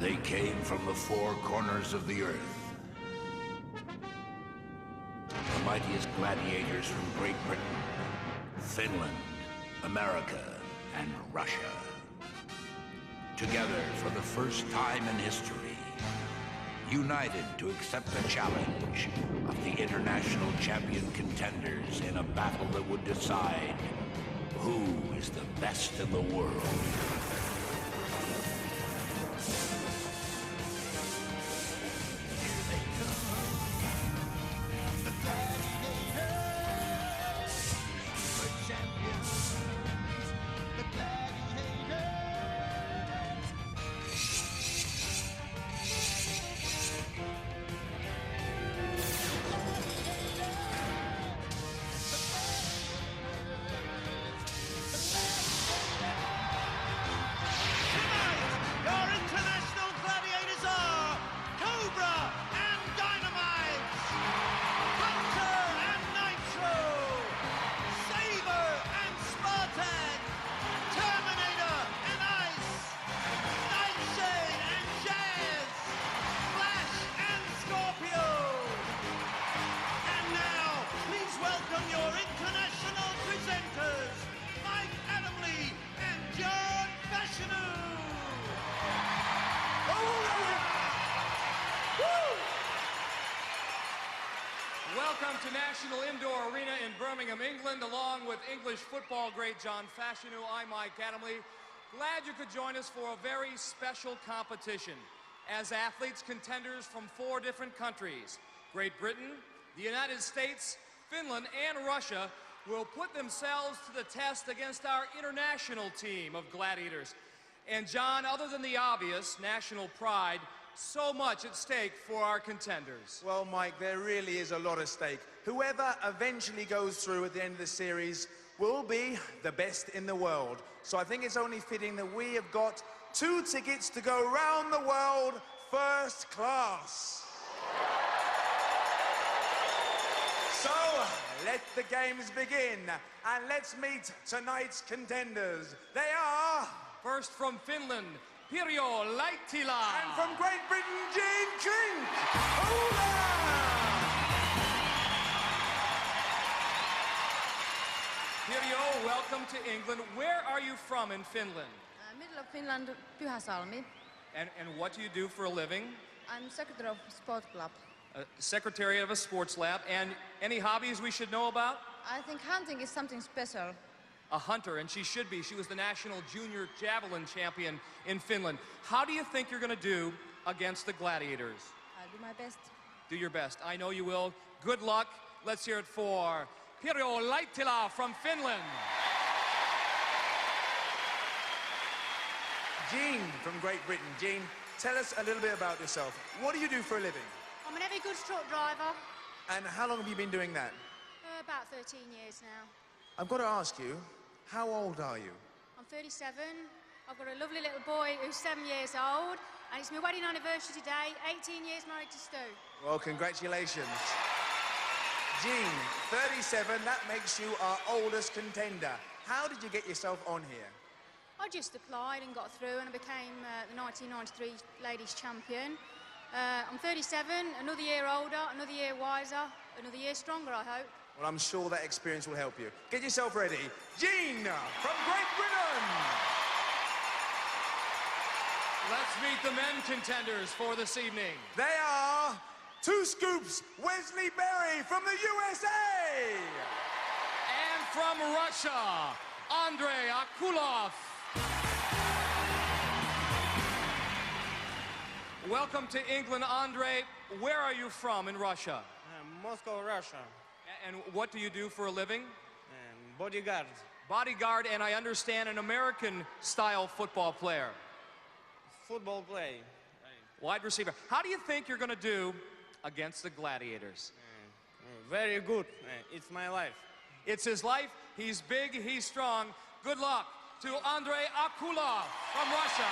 They came from the four corners of the earth. The mightiest gladiators from Great Britain, Finland, America, and Russia. Together for the first time in history, united to accept the challenge of the international champion contenders in a battle that would decide who is the best in the world. Welcome to National Indoor Arena in Birmingham, England, along with English football great John Fashnu. I'm Mike Adamle. Glad you could join us for a very special competition. As athletes, contenders from 4 different countries, Great Britain, the United States, Finland, and Russia, will put themselves to the test against our international team of gladiators. And John, other than the obvious national pride, so much at stake for our contenders. Well, Mike, there really is a lot at stake. Whoever eventually goes through at the end of the series will be the best in the world. So I think it's only fitting that we have got 2 tickets to go around the world first class. So, let the games begin, and let's meet tonight's contenders. They are... First from Finland, Pirjo Laittila. And from Great Britain, Jean Klink. Hola! Pirjo, welcome to England. Where are you from in Finland? Middle of Finland, Pyhäsalmi. And what do you do for a living? I'm secretary of sport club. Secretary of a sports lab. And any hobbies we should know about? I think hunting is something special. A hunter, and she should be. She was the national junior javelin champion in Finland. How do you think you're going to do against the gladiators? I'll do my best. Do your best. I know you will. Good luck. Let's hear it for Pirjo Laittila from Finland. Jean from Great Britain. Jean, tell us a little bit about yourself. What do you do for a living? I'm an heavy goods truck driver. And how long have you been doing that? About 13 years now. I've got to ask you, how old are you? I'm 37. I've got a lovely little boy who's 7 years old, and it's my wedding anniversary today. 18 years married to Stu. Well, congratulations. Jean, 37, that makes you our oldest contender. How did you get yourself on here? I just applied and got through, and I became the 1993 ladies champion. I'm 37, another year older, another year wiser, another year stronger, I hope. Well, I'm sure that experience will help you. Get yourself ready. Jean from Great Britain. Let's meet the men contenders for this evening. They are 2 Scoops, Wesley Berry from the USA. And from Russia, Andrei Akulov. Welcome to England, Andrei. Where are you from in Russia? Moscow, Russia. And what do you do for a living? Bodyguard. Bodyguard, and I understand an American-style football player. Football play. Wide receiver. How do you think you're going to do against the gladiators? Very good. It's my life. It's his life. He's big, he's strong. Good luck to Andrei Akulov from Russia.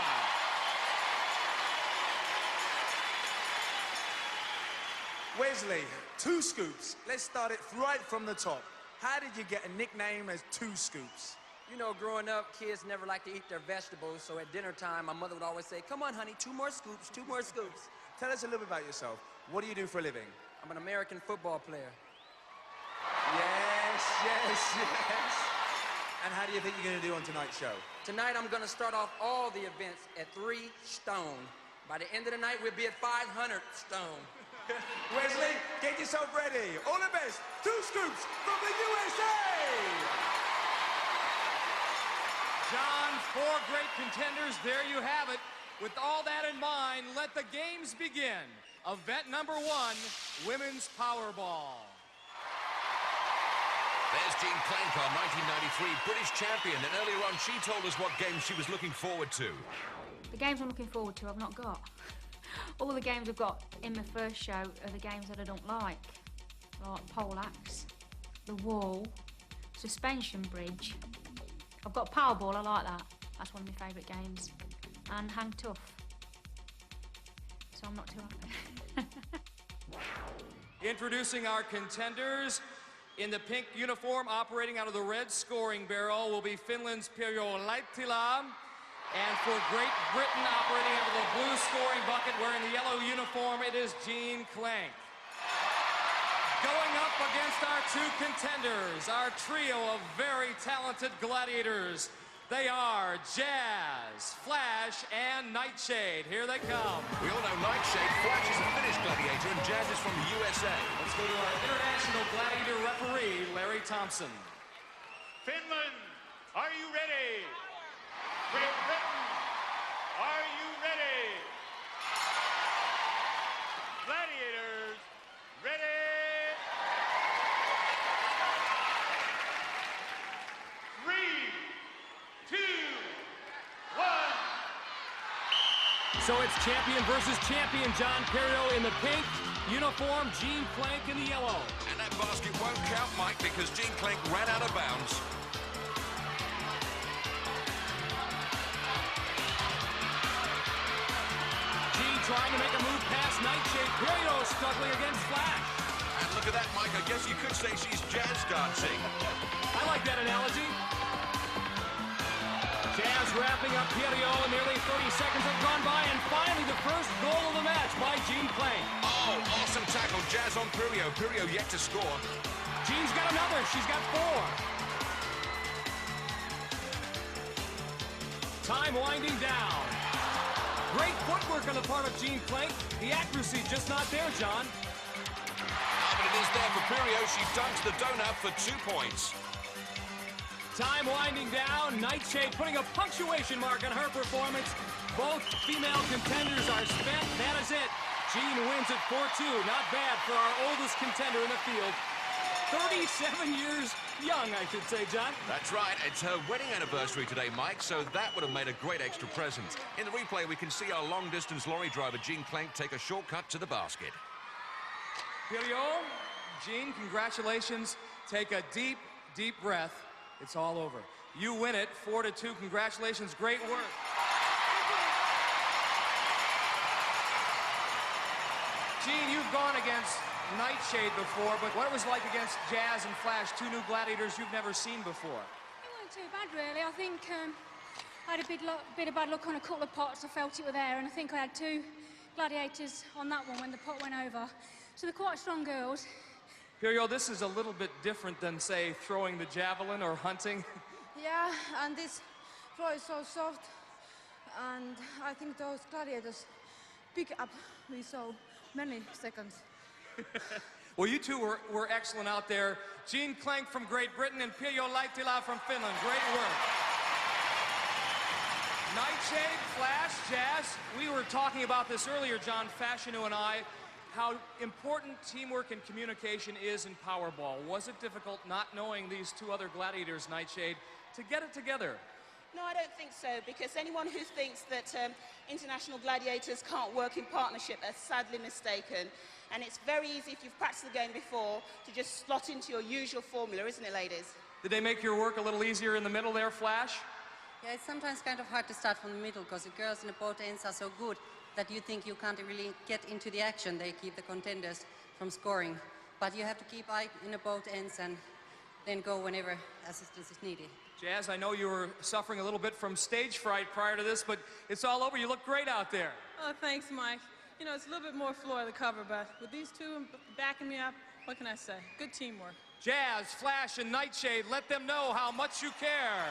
Wesley, 2 Scoops. Let's start it right from the top. How did you get a nickname as 2 Scoops? You know, growing up, kids never like to eat their vegetables, so at dinner time, my mother would always say, come on, honey, 2 more scoops, 2 more scoops. Tell us a little bit about yourself. What do you do for a living? I'm an American football player. Yes, yes, yes. And how do you think you're going to do on tonight's show? Tonight, I'm going to start off all the events at 3 stone. By the end of the night, we'll be at 500 stone. Wesley, get yourself ready. All the best. 2 scoops from the USA! John, 4 great contenders. There you have it. With all that in mind, let the games begin. Event number 1, Women's Powerball. There's Jean Clank, our 1993 British champion, and earlier on she told us what games she was looking forward to. The games I'm looking forward to, I've not got. All the games I've got in my first show are the games that I don't like pole axe, the wall, suspension bridge. I've got Powerball, I like that. That's one of my favourite games. And Hang Tough. So I'm not too happy. Introducing our contenders. In the pink uniform, operating out of the red scoring barrel, will be Finland's Pirjo Laittila. And for Great Britain, operating out of the blue scoring bucket, wearing the yellow uniform, it is Jean Clank. Going up against our 2 contenders, our trio of very talented gladiators. They are Jazz, Flash, and Nightshade. Here they come. We all know Nightshade. Flash is a Finnish gladiator and Jazz is from the USA. Let's go to our International Gladiator referee, Larry Thompson. Finland, are you ready? Great Britain, are you ready? Gladiators, ready? So it's champion versus champion. John Pirjo in the pink uniform, Jean Clank in the yellow. And that basket won't count, Mike, because Jean Clank ran out of bounds. Jean trying to make a move past Nightshade. Pirjo struggling against Flash. And look at that, Mike. I guess you could say she's jazz dancing. I like that analogy. Jazz wrapping up Pirjo, and nearly 30 seconds have gone by, and finally the first goal of the match by Jean Clank. Oh, awesome tackle. Jazz on Pirjo. Pirjo yet to score. Jean's got another. She's got 4. Time winding down. Great footwork on the part of Jean Clank. The accuracy just not there, John. But it is there for Pirjo. She dunks the donut for 2 points. Time winding down. Nightshade putting a punctuation mark on her performance. Both female contenders are spent. That is it. Jean wins at 4-2. Not bad for our oldest contender in the field. 37 years young, I should say, John. That's right. It's her wedding anniversary today, Mike, so that would have made a great extra present. In the replay, we can see our long-distance lorry driver, Jean Clank, take a shortcut to the basket. Pirjo, Jean, congratulations. Take a deep, deep breath. It's all over. You win it, 4-2. Congratulations, great work. Jean, you've gone against Nightshade before, but what it was like against Jazz and Flash, 2 new gladiators you've never seen before? It wasn't too bad, really. I think I had a bit of bad luck on a couple of pots. I felt it were there, and I think I had 2 gladiators on that one when the pot went over. So they're quite strong girls. Pirjo, this is a little bit different than, say, throwing the javelin or hunting. Yeah, and this floor is so soft, and I think those gladiators pick up me so many seconds. Well, you 2 were excellent out there. Jean Clank from Great Britain and Pirjo Laittila from Finland. Great work. Nightshade, Flash, Jazz, we were talking about this earlier, John Fashnu and I, how important teamwork and communication is in Powerball. Was it difficult not knowing these 2 other gladiators, Nightshade, to get it together? No, I don't think so, because anyone who thinks that international gladiators can't work in partnership are sadly mistaken. And it's very easy, if you've practiced the game before, to just slot into your usual formula, isn't it, ladies? Did they make your work a little easier in the middle there, Flash? Yeah, it's sometimes kind of hard to start from the middle, because the girls in the both ends are so good that you think you can't really get into the action. They keep the contenders from scoring. But you have to keep eye in the both ends and then go whenever assistance is needed. Jazz, I know you were suffering a little bit from stage fright prior to this, but it's all over. You look great out there. Oh, thanks, Mike. You know, it's a little bit more floor of the cover, but with these two backing me up, what can I say? Good teamwork. Jazz, Flash, and Nightshade, let them know how much you care.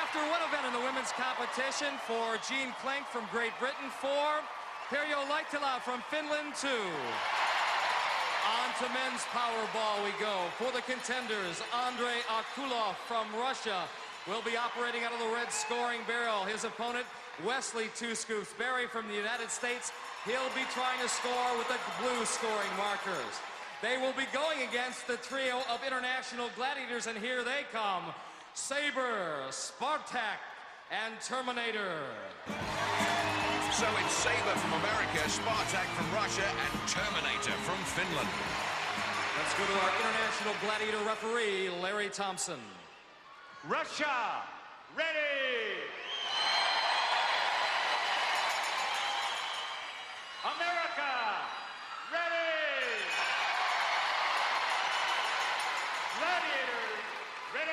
After one event in the women's competition, for Jean Klenk from Great Britain, 4. Pirjo Laitila from Finland, 2. On to men's Powerball we go. For the contenders, Andrei Akulov from Russia will be operating out of the red scoring barrel. His opponent, Wesley Two Scoops Berry from the United States. He'll be trying to score with the blue scoring markers. They will be going against the trio of International Gladiators, and here they come. Saber, Spartak, and Terminator. So it's Saber from America, Spartak from Russia, and Terminator from Finland. Let's go to our International Gladiator referee, Larry Thompson. Russia, ready. America, ready. Gladiators, ready.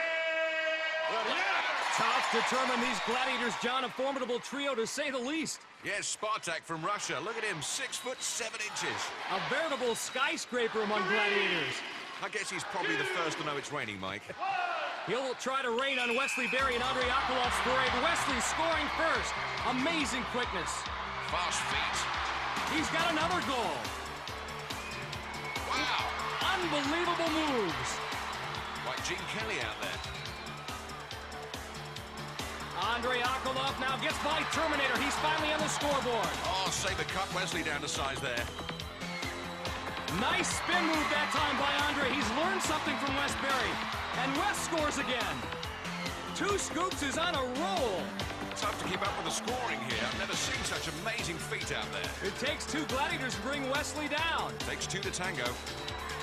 Tough, determined these Gladiators, John, a formidable trio to say the least. Yes, Spartak from Russia. Look at him, 6 foot 7 inches. A veritable skyscraper among Gladiators. I guess he's probably the first to know it's raining, Mike. He'll try to rain on Wesley Berry and Andrei Akulov's parade. Wesley scoring first. Amazing quickness. Fast feet. He's got another goal. Wow. Unbelievable moves. Like Gene Kelly out there. Andrei Akulov now gets by Terminator. He's finally on the scoreboard. Oh, Saber cut Wesley down to size there. Nice spin move that time by Andrei. He's learned something from Wes Berry. And Wes scores again. Two Scoops is on a roll. Tough to keep up with the scoring here. I've never seen such amazing feet out there. It takes 2 Gladiators to bring Wesley down. Takes 2 to tango.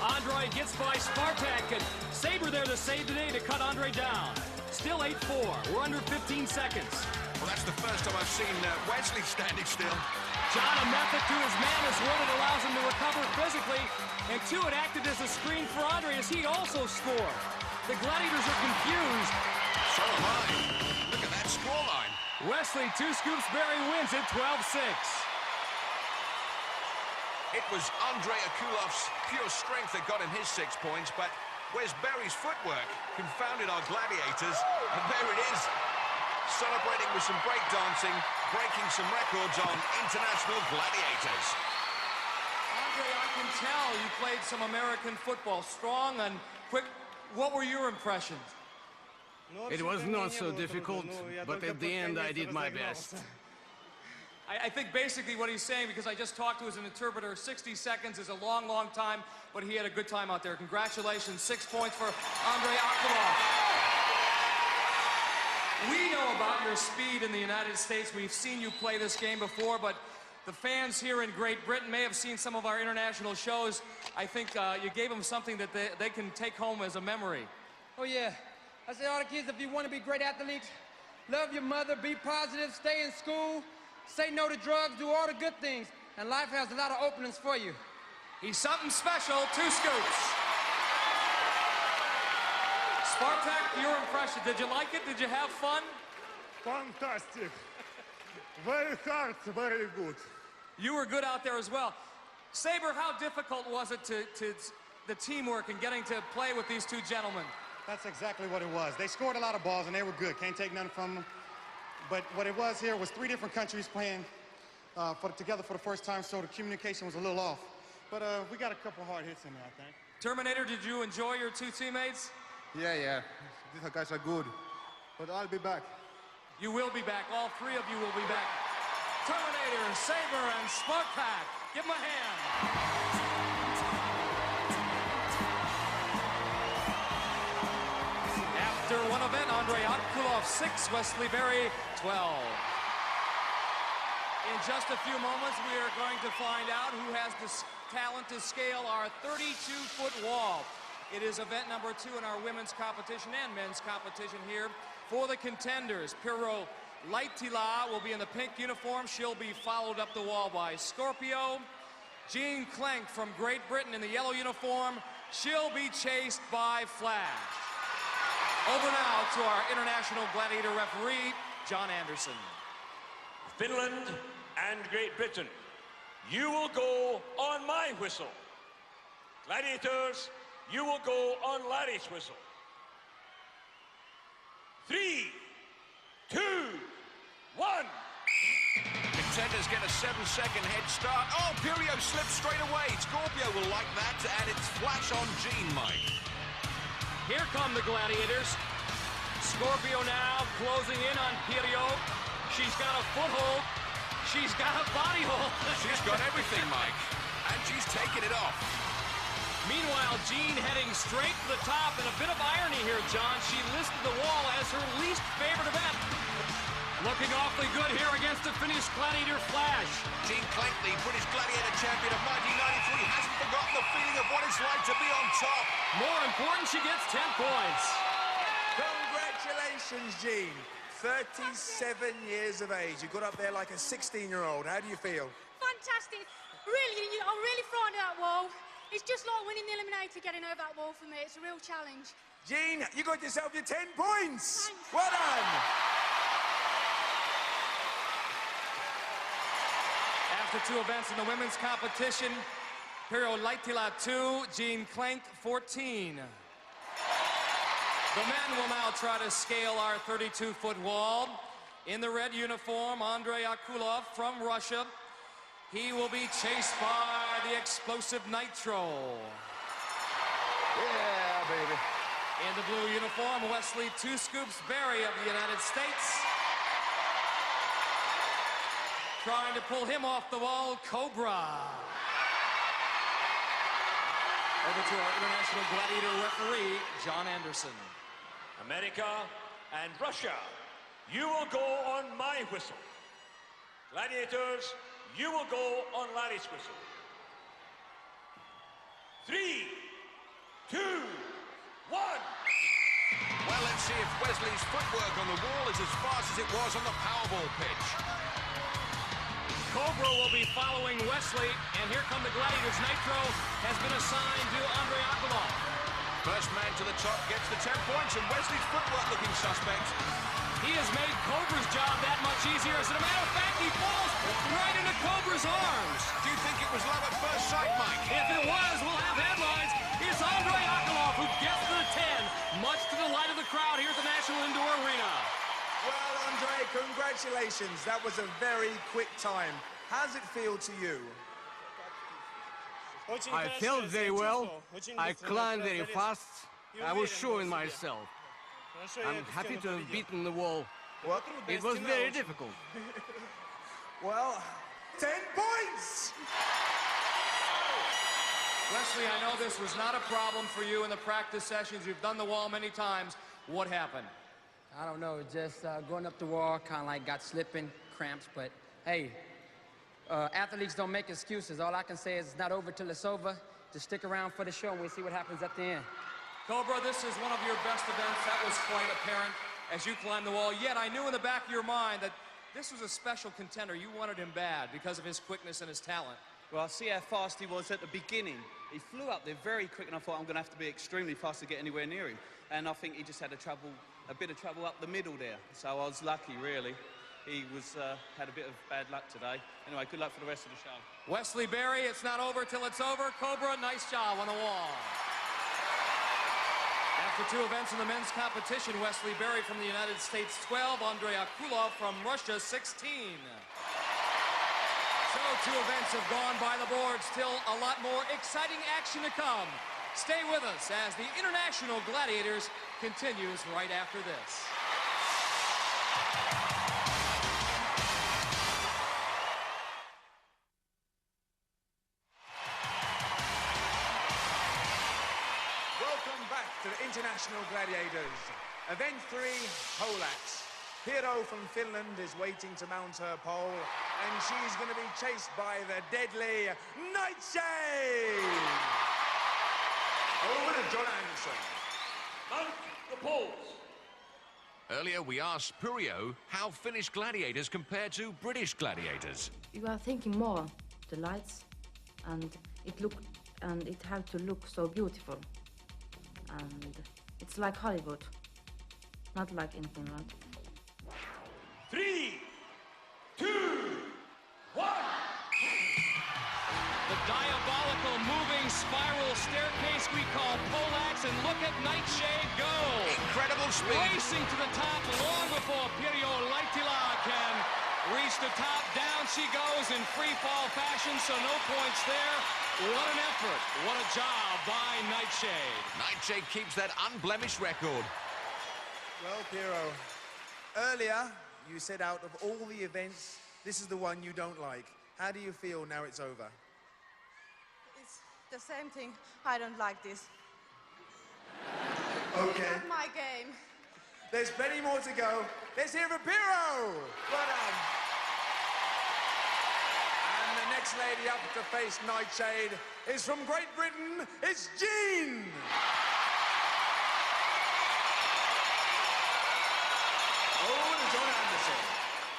Andrei gets by Spartak, and Saber there to save the day to cut Andrei down. Still 8-4. We're under 15 seconds. Well, that's the first time I've seen Wesley standing still. John, a method to his madness. 1, it allows him to recover physically, and 2, it acted as a screen for Andrei as he also scored. The Gladiators are confused. So am I. Look at that scoreline. Wesley Two Scoops Berry wins it 12-6. It was Andrei Akulov's pure strength that got him his 6 points, but Wes Berry's footwork confounded our Gladiators, and there it is. Celebrating with some break dancing, breaking some records on International Gladiators. Andrei, I can tell you played some American football, strong and quick. What were your impressions? It was not so difficult, but at the end I did my best. I think basically what he's saying, because I just talked to his interpreter, 60 seconds is a long, long time, but he had a good time out there. Congratulations, 6 points for Andrei Akulov. We know about your speed in the United States. We've seen you play this game before, but the fans here in Great Britain may have seen some of our international shows. I think you gave them something that they can take home as a memory. Oh, yeah. I say, all the kids, if you want to be great athletes, love your mother, be positive, stay in school, say no to drugs, do all the good things, and life has a lot of openings for you. He's something special, Two Scoops. Spartak, your impression, did you like it? Did you have fun? Fantastic. Very hard, very good. You were good out there as well. Saber, how difficult was it to the teamwork and getting to play with these two gentlemen? That's exactly what it was. They scored a lot of balls, and they were good. Can't take nothing from them. But what it was here was 3 different countries playing together for the first time, so the communication was a little off. But we got a couple hard hits in there, I think. Terminator, did you enjoy your 2 teammates? Yeah. These guys are good. But I'll be back. You will be back. All 3 of you will be back. Terminator, Saber, and Spartak. Give them a hand. After one event, Andrei Akulov 6, Wesley Berry 12. In just a few moments, we are going to find out who has the talent to scale our 32-foot wall. It is event number 2 in our women's competition and men's competition here. For the contenders, Pirjo Laitila will be in the pink uniform. She'll be followed up the wall by Scorpio. Jean Klenk from Great Britain in the yellow uniform. She'll be chased by Flash. Over now to our International Gladiator referee, John Anderson. Finland and Great Britain, you will go on my whistle. Gladiators, you will go on Larry's whistle. 3, 2, 1. Contenders get a 7-second head start. Oh, Pirio slips straight away. Scorpio will like that, and it's flash on Gene, Mike. Here come the Gladiators. Scorpio now closing in on Pirio. She's got a foothold. She's got a body hold. She's got everything, Mike, and she's taking it off. Meanwhile, Jean heading straight to the top, and a bit of irony here, John. She listed the wall as her least favorite event. Looking awfully good here against the Finnish Gladiator Flash. Gene Clank, the British Gladiator champion of 1993, hasn't forgotten the feeling of what it's like to be on top. More important, she gets 10 points. Congratulations, Gene. 37 years of age. You got up there like a 16-year-old. How do you feel? Fantastic. Really, I'm really frightened of that wall. It's just like winning the Eliminator, getting over that wall for me. It's a real challenge. Gene, you got yourself your 10 points. Thanks. Well done. After 2 events in the women's competition, Pirjo Laitila 2, Gene Clank 14. The men will now try to scale our 32-foot wall. In the red uniform, Andrei Akulov from Russia. He will be chased by the explosive Nitro. Yeah, baby. In the blue uniform, Wesley Two Scoops Berry of the United States. Trying to pull him off the wall, Cobra. Over to our International Gladiator referee, John Anderson. America and Russia, you will go on my whistle. Gladiators, you will go on Larry's whistle. 3, 2, 1. Well, let's see if Wesley's footwork on the wall is as fast as it was on the Powerball pitch. Cobra will be following Wesley, and here come the Gladiators. Nitro has been assigned to Andrei Akulov. First man to the top gets the 10 points, and Wesley's footwork looking suspect. He has made Cobra's job that much easier. As a matter of fact, he falls right into Cobra's arms. Do you think it was love at first sight, Mike? If it was, we'll have headlines. It's Andrei Akulov who gets to the 10, much to the delight of the crowd here at the National Indoor Arena. Well, Andre, congratulations. That was a very quick time. How does it feel to you? I felt very well. I climbed very fast. I was showing myself. I'm happy to have beaten the wall. Well, it was very difficult. Well, 10 points! Wesley, I know this was not a problem for you in the practice sessions. You've done the wall many times. What happened? I don't know, just going up the wall, kind of like got slipping, cramps, but hey, athletes don't make excuses. All I can say is it's not over till it's over. Just stick around for the show and we'll see what happens at the end. Cobra, this is one of your best events. That was quite apparent as you climbed the wall. Yet I knew in the back of your mind that this was a special contender. You wanted him bad because of his quickness and his talent. Well, I see how fast he was at the beginning. He flew up there very quick, and I thought I'm going to have to be extremely fast to get anywhere near him. And I think he just had a bit of trouble up the middle there. So I was lucky, really. He had a bit of bad luck today. Anyway, good luck for the rest of the show. Wesley Berry, it's not over till it's over. Cobra, nice job on the wall. After 2 events in the men's competition, Wesley Berry from the United States 12, Andrei Akulov from Russia 16. So 2 events have gone by the board. Still a lot more exciting action to come. Stay with us as the International Gladiators continues right after this. Welcome back to the International Gladiators. Event 3, pole axe. Pirjo from Finland is waiting to mount her pole, and she's going to be chased by the deadly Nightshade! Over to John Anderson. Mount the poles. Earlier, we asked Pirio how Finnish gladiators compare to British gladiators. You are thinking more the lights, and it had to look so beautiful, and it's like Hollywood. not like in Finland. 3, 2, 1. The diabolical moving spiral staircase we call poleaxe, and look at Nightshade go! Incredible speed. Racing to the top long before Pirjo Laitila can reach the top. Down she goes in free fall fashion, so no points there. What an effort. What a job by Nightshade. Nightshade keeps that unblemished record. Well, Pirjo, earlier you said out of all the events, this is the one you don't like. How do you feel now it's over? It's the same thing. I don't like this. Okay. Not my game. There's plenty more to go. Let's hear for Pirjo! Well done. And the next lady up to face Nightshade is from Great Britain. It's Jean! Oh, and John Anderson.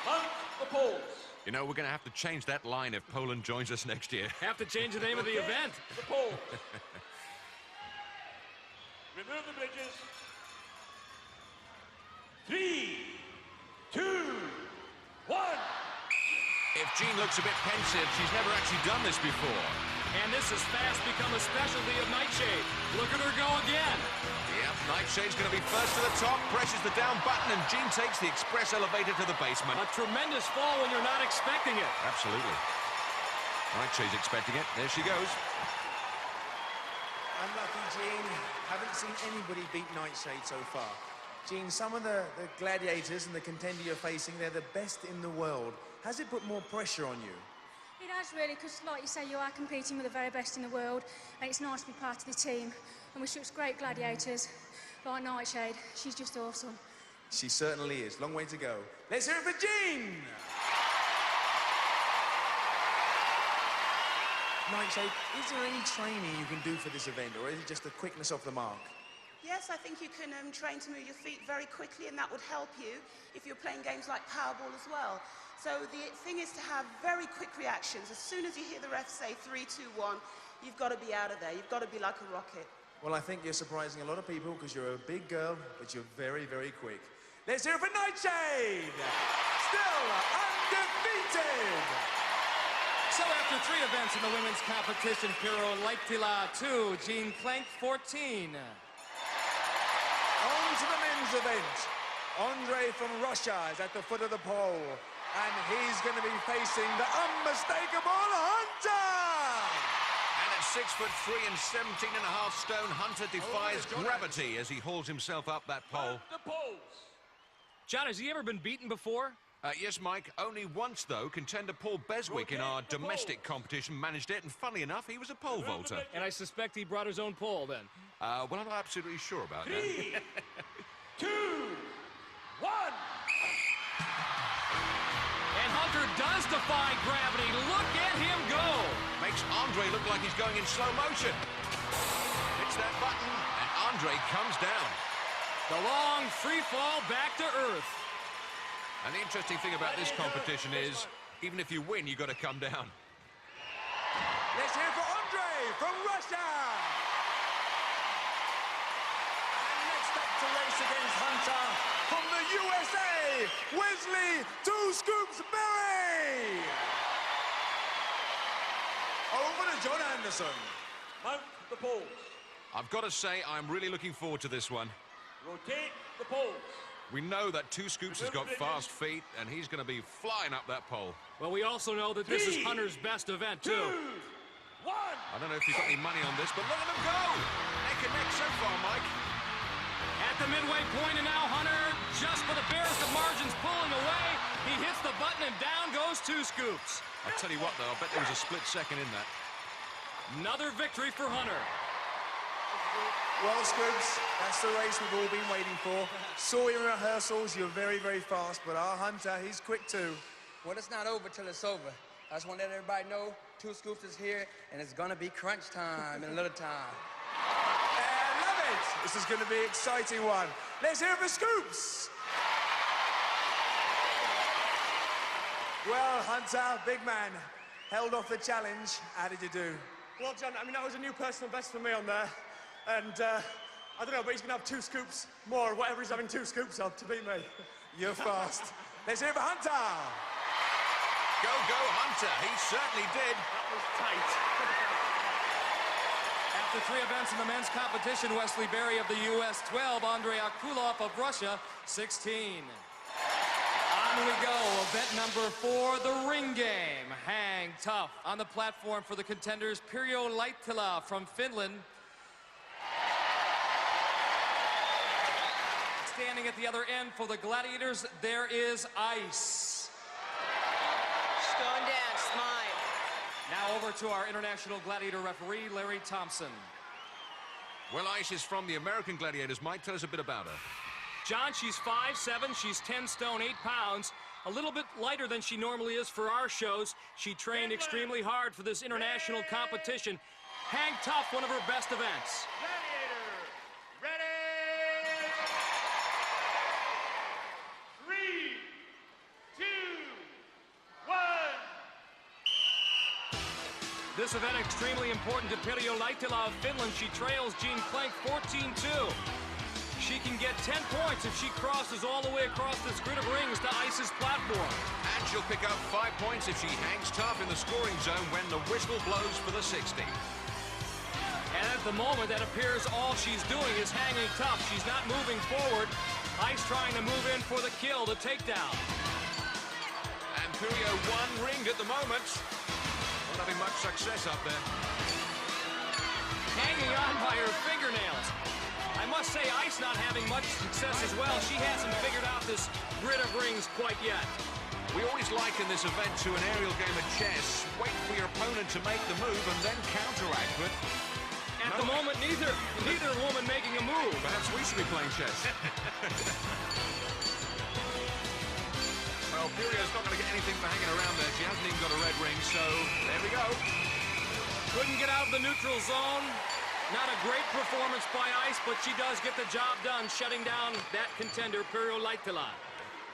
Mount the poles. You know, we're going to have to change that line if Poland joins us next year. Have to change the name of the event. The poles. Remove the bridges. 3, 2, 1. If Jean looks a bit pensive, she's never actually done this before. And this has fast become a specialty of Nightshade. Look at her go again. Yep, Nightshade's going to be first to the top, presses the down button, and Jean takes the express elevator to the basement. A tremendous fall when you're not expecting it. Absolutely. Nightshade's expecting it. There she goes. Unlucky, Jean. Haven't seen anybody beat Nightshade so far. Jean, some of the gladiators and the contender you're facing, they're the best in the world. Has it put more pressure on you? It has really, because like you say, you are competing with the very best in the world, and it's nice to be part of the team. And with such great gladiators like Nightshade, she's just awesome. She certainly is. Long way to go. Let's hear it for Jean! Nightshade, is there any training you can do for this event, or is it just the quickness off the mark? Yes, I think you can train to move your feet very quickly, and that would help you if you're playing games like Powerball as well. So the thing is to have very quick reactions. As soon as you hear the ref say 3, 2, 1, you've got to be out of there. You've got to be like a rocket. Well, I think you're surprising a lot of people because you're a big girl, but you're very, very quick. Let's hear it for Nightshade! Still undefeated! So after 3 events in the women's competition, Pirjo Laitila 2, Jean Plank 14. On to the men's event. Andre from Russia is at the foot of the pole, and he's going to be facing the unmistakable Hunter! And at 6'3" and 17.5 stone, Hunter defies gravity as he hauls himself up that pole. The poles. John, has he ever been beaten before? Yes, Mike. Only once, though. Contender Paul Beswick in our domestic competition managed it, and funnily enough, he was a pole vaulter. And I suspect he brought his own pole, then. Well, I'm not absolutely sure about 3, that. 2, 1. And Hunter does defy gravity. Look at him go. Makes Andre look like he's going in slow motion. Hits that button, and Andre comes down. The long free fall back to earth. And the interesting thing about this competition is, even if you win, you've got to come down. Let's hear for Andre from Russia! And next up to race against Hunter from the USA, Wesley Two Scoops Berry! Over to John Anderson. Mount the poles. I've got to say, I'm really looking forward to this one. Rotate the poles. We know that Two Scoops has got fast feet, and he's going to be flying up that pole. Well, we also know that this is Hunter's best event, too. 2, 1. I don't know if you've got any money on this, but look at him go! Neck and neck so far, Mike. At the midway point, and now Hunter, just for the barest of margins, pulling away. He hits the button, and down goes Two Scoops. I'll tell you what, though, I bet there was a split second in that. Another victory for Hunter. Well, Scoops, that's the race we've all been waiting for. Saw you in rehearsals, you're very, very fast, but our Hunter, he's quick too. Well, it's not over till it's over. I just want to let everybody know Two Scoops is here, and it's going to be crunch time in a little time. I love it! This is going to be an exciting one. Let's hear it for Scoops! Well, Hunter, big man, held off the challenge. How did you do? Well, John, I mean, that was a new personal best for me on there. And I don't know, but he's going to have 2 scoops more, whatever he's having 2 scoops of, to beat me. You're fast. Let's hear it for Hunter. Go, Hunter. He certainly did. That was tight. After 3 events in the men's competition, Wesley Berry of the U.S. 12, Andrei Akulov of Russia 16. On we go, event number 4, the ring game. Hang tough. On the platform for the contenders, Pirjo Laitila from Finland. Standing at the other end for the Gladiators, there is Ice. Going down, smile. Now over to our International Gladiator referee, Larry Thompson. Well, Ice is from the American Gladiators. Mike, tell us a bit about her. John, she's 5'7", she's 10 stone, 8 pounds, a little bit lighter than she normally is for our shows. She trained extremely hard for this international competition. Hang tough, one of her best events. Gladiator, ready? 3, 2, 1. This event extremely important to Pirjo Laitila of Finland. She trails Jean Klenk 14-2. She can get 10 points if she crosses all the way across this grid of rings to Ice's platform. And she'll pick up 5 points if she hangs tough in the scoring zone when the whistle blows for the 60. And at the moment, that appears all she's doing is hanging tough. She's not moving forward. Ice trying to move in for the kill, the takedown. And Pirjo 1 ringed at the moment. Not having much success up there. Hanging on by her fingernails. I must say, Ice not having much success as well. She hasn't figured out this grid of rings quite yet. We always liken this event to an aerial game of chess. Wait for your opponent to make the move and then counteract, but... At the moment, neither woman making a move. Perhaps we should be playing chess. Well, Pirjo's not going to get anything for hanging around there. She hasn't even got a red ring, so there we go. Couldn't get out of the neutral zone. Not a great performance by Ice, but she does get the job done, shutting down that contender, Pirjo Laitila.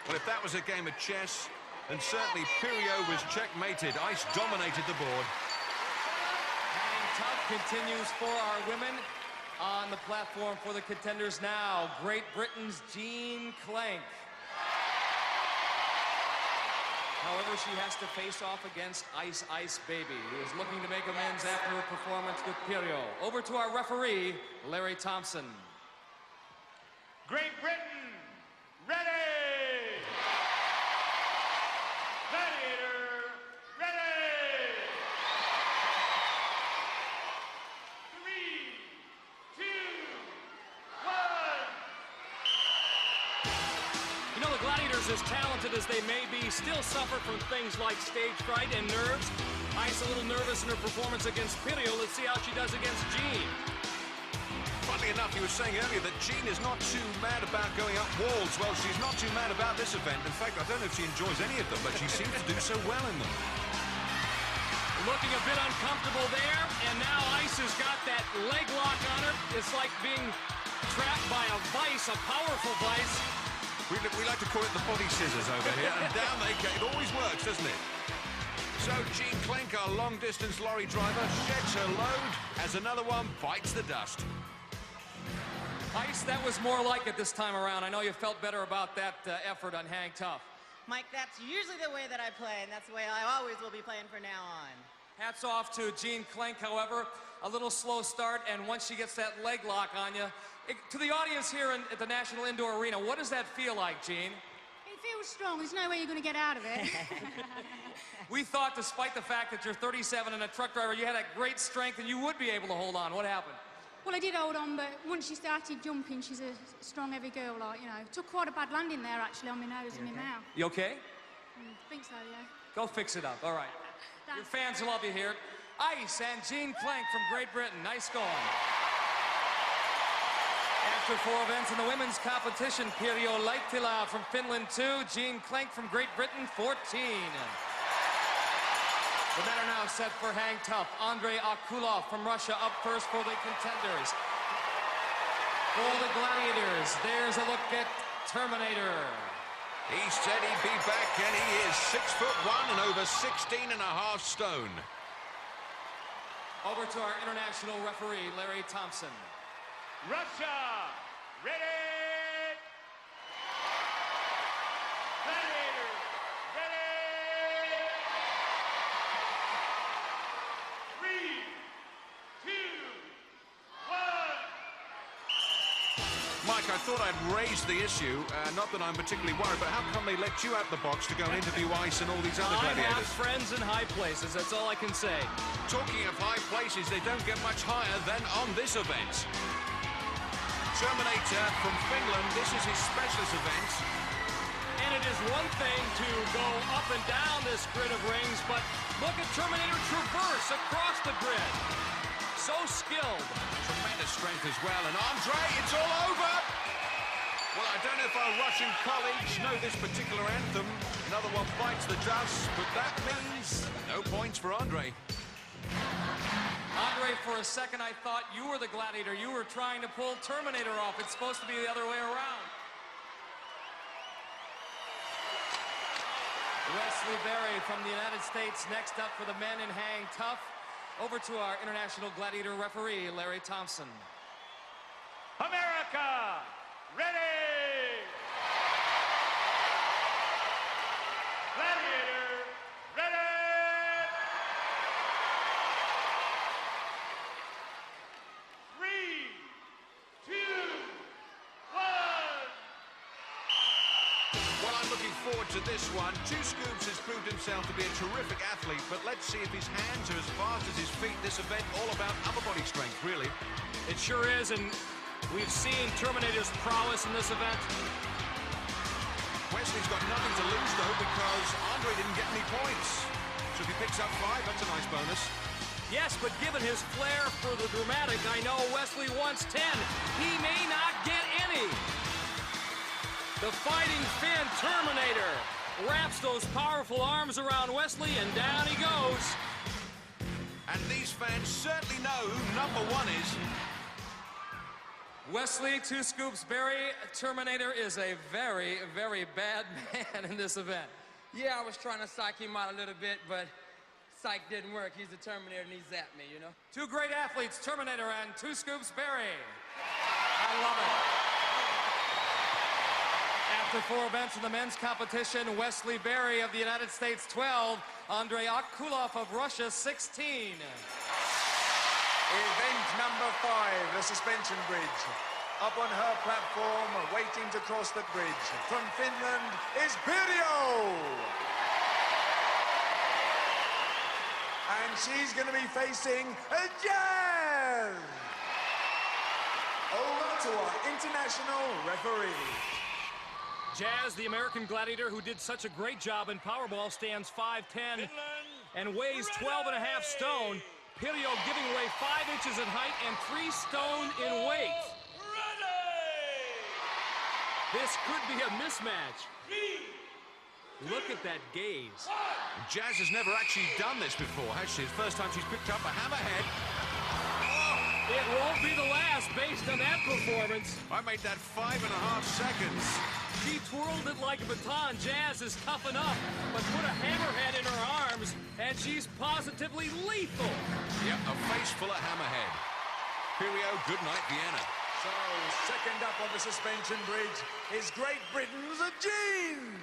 Well, if that was a game of chess, then certainly Pirjo was checkmated. Ice dominated the board. Hang tough continues for our women. On the platform for the contenders now, Great Britain's Jean Klenk. However, she has to face off against Ice Baby, who is looking to make amends after her performance with Pirjo. Over to our referee, Larry Thompson. Great Britain, ready! Gladiator, ready! 3, 2, 1. You know, the Gladiators, as talented as they may be, still suffer from things like stage fright and nerves. Ice a little nervous in her performance against Pirjo. Let's see how she does against Jean. Funnily enough, you were saying earlier that Jean is not too mad about going up walls. Well, she's not too mad about this event. In fact, I don't know if she enjoys any of them, but she seems to do so well in them. Looking a bit uncomfortable there, and now Ice has got that leg lock on her. It's like being trapped by a vice, a powerful vice. We like to call it the body scissors over here, and down they go. It always works, doesn't it? So Jean Klenk, our long-distance lorry driver, sheds her load as another one bites the dust. Ice, that was more like it this time around. I know you felt better about that effort on Hang Tough. Mike, that's usually the way that I play, and that's the way I always will be playing from now on. Hats off to Jean Klenk, however. A little slow start, and once she gets that leg lock on you, to the audience here at the National Indoor Arena, what does that feel like, Jean? It feels strong. There's no way you're going to get out of it. We thought, despite the fact that you're 37 and a truck driver, you had that great strength and you would be able to hold on. What happened? Well, I did hold on, but once she started jumping, she's a strong, heavy girl, like, you know. Took quite a bad landing there, actually, on my nose and my mouth. You okay? I think so, yeah. Go fix it up. All right. Your fans love you here. Ice and Jean Klenk from Great Britain. Nice going. After 4 events in the women's competition, Pirjo Laitila from Finland 2, Jean Klenk from Great Britain 14. The men are now set for Hang Tough. Andrei Akulov from Russia up first for the contenders. For the Gladiators, there's a look at Terminator. He said he'd be back, and he is 6'1" and over 16.5 stone. Over to our international referee, Larry Thompson. Russia, ready! Gladiators, ready! 3, 2, 1. Mike, I thought I'd raise the issue, not that I'm particularly worried, but how come they let you out the box to go and interview Ice and all these other I gladiators? have friends in high places, that's all I can say. Talking of high places, they don't get much higher than on this event. Terminator from Finland, this is his specialist event. And it is one thing to go up and down this grid of rings, but look at Terminator traverse across the grid. So skilled. Tremendous strength as well. And Andre, it's all over! Well, I don't know if our Russian colleagues know this particular anthem. Another one bites the dust, but that means no points for Andre. Andre, for a second I thought you were the gladiator. You were trying to pull Terminator off. It's supposed to be the other way around. Wesley Berry from the United States next up for the men in hang tough. Over to our International Gladiator referee, Larry Thompson. America, ready! Gladiator, ready! 3, 2, 1. Well, I'm looking forward to this one. Two Scoops has proved himself to be a terrific athlete, but let's see if his hands are as fast as his feet. This event all about upper body strength, really. It sure is, and we've seen Terminator's prowess in this event. Wesley's got nothing to lose, though, because Andre didn't get any points. So if he picks up 5, that's a nice bonus. Yes, but given his flair for the dramatic, I know Wesley wants 10. He may not get any. The Fighting Finn Terminator wraps those powerful arms around Wesley, and down he goes. And these fans certainly know who #1 is. Wesley, Two Scoops Berry, Terminator is a very, very bad man in this event. Yeah, I was trying to psych him out a little bit, but psych didn't work. He's a Terminator and he's at me, you know? Two great athletes, Terminator and Two Scoops Berry. I love it. After 4 events in the men's competition, Wesley Berry of the United States 12, Andrei Akulov of Russia 16. Event number 5, the suspension bridge. Up on her platform, waiting to cross the bridge. From Finland is Pirjo! And she's going to be facing Jazz! Over to our international referee. Jazz, the American gladiator who did such a great job in Powerball, stands 5'10" and weighs 12.5 stone. Pirjo giving away 5 inches in height and 3 stone in weight. This could be a mismatch. Look at that gaze. Jazz has never actually done this before, has she? It's the first time she's picked up a hammerhead. It won't be the last based on that performance. I made that 5.5 seconds. She twirled it like a baton. Jazz is tough enough, but put a hammerhead in her arms, and she's positively lethal. Yep, a face full of hammerhead. Pirjo, good night, Vienna. So, second up on the suspension bridge is Great Britain's Jean.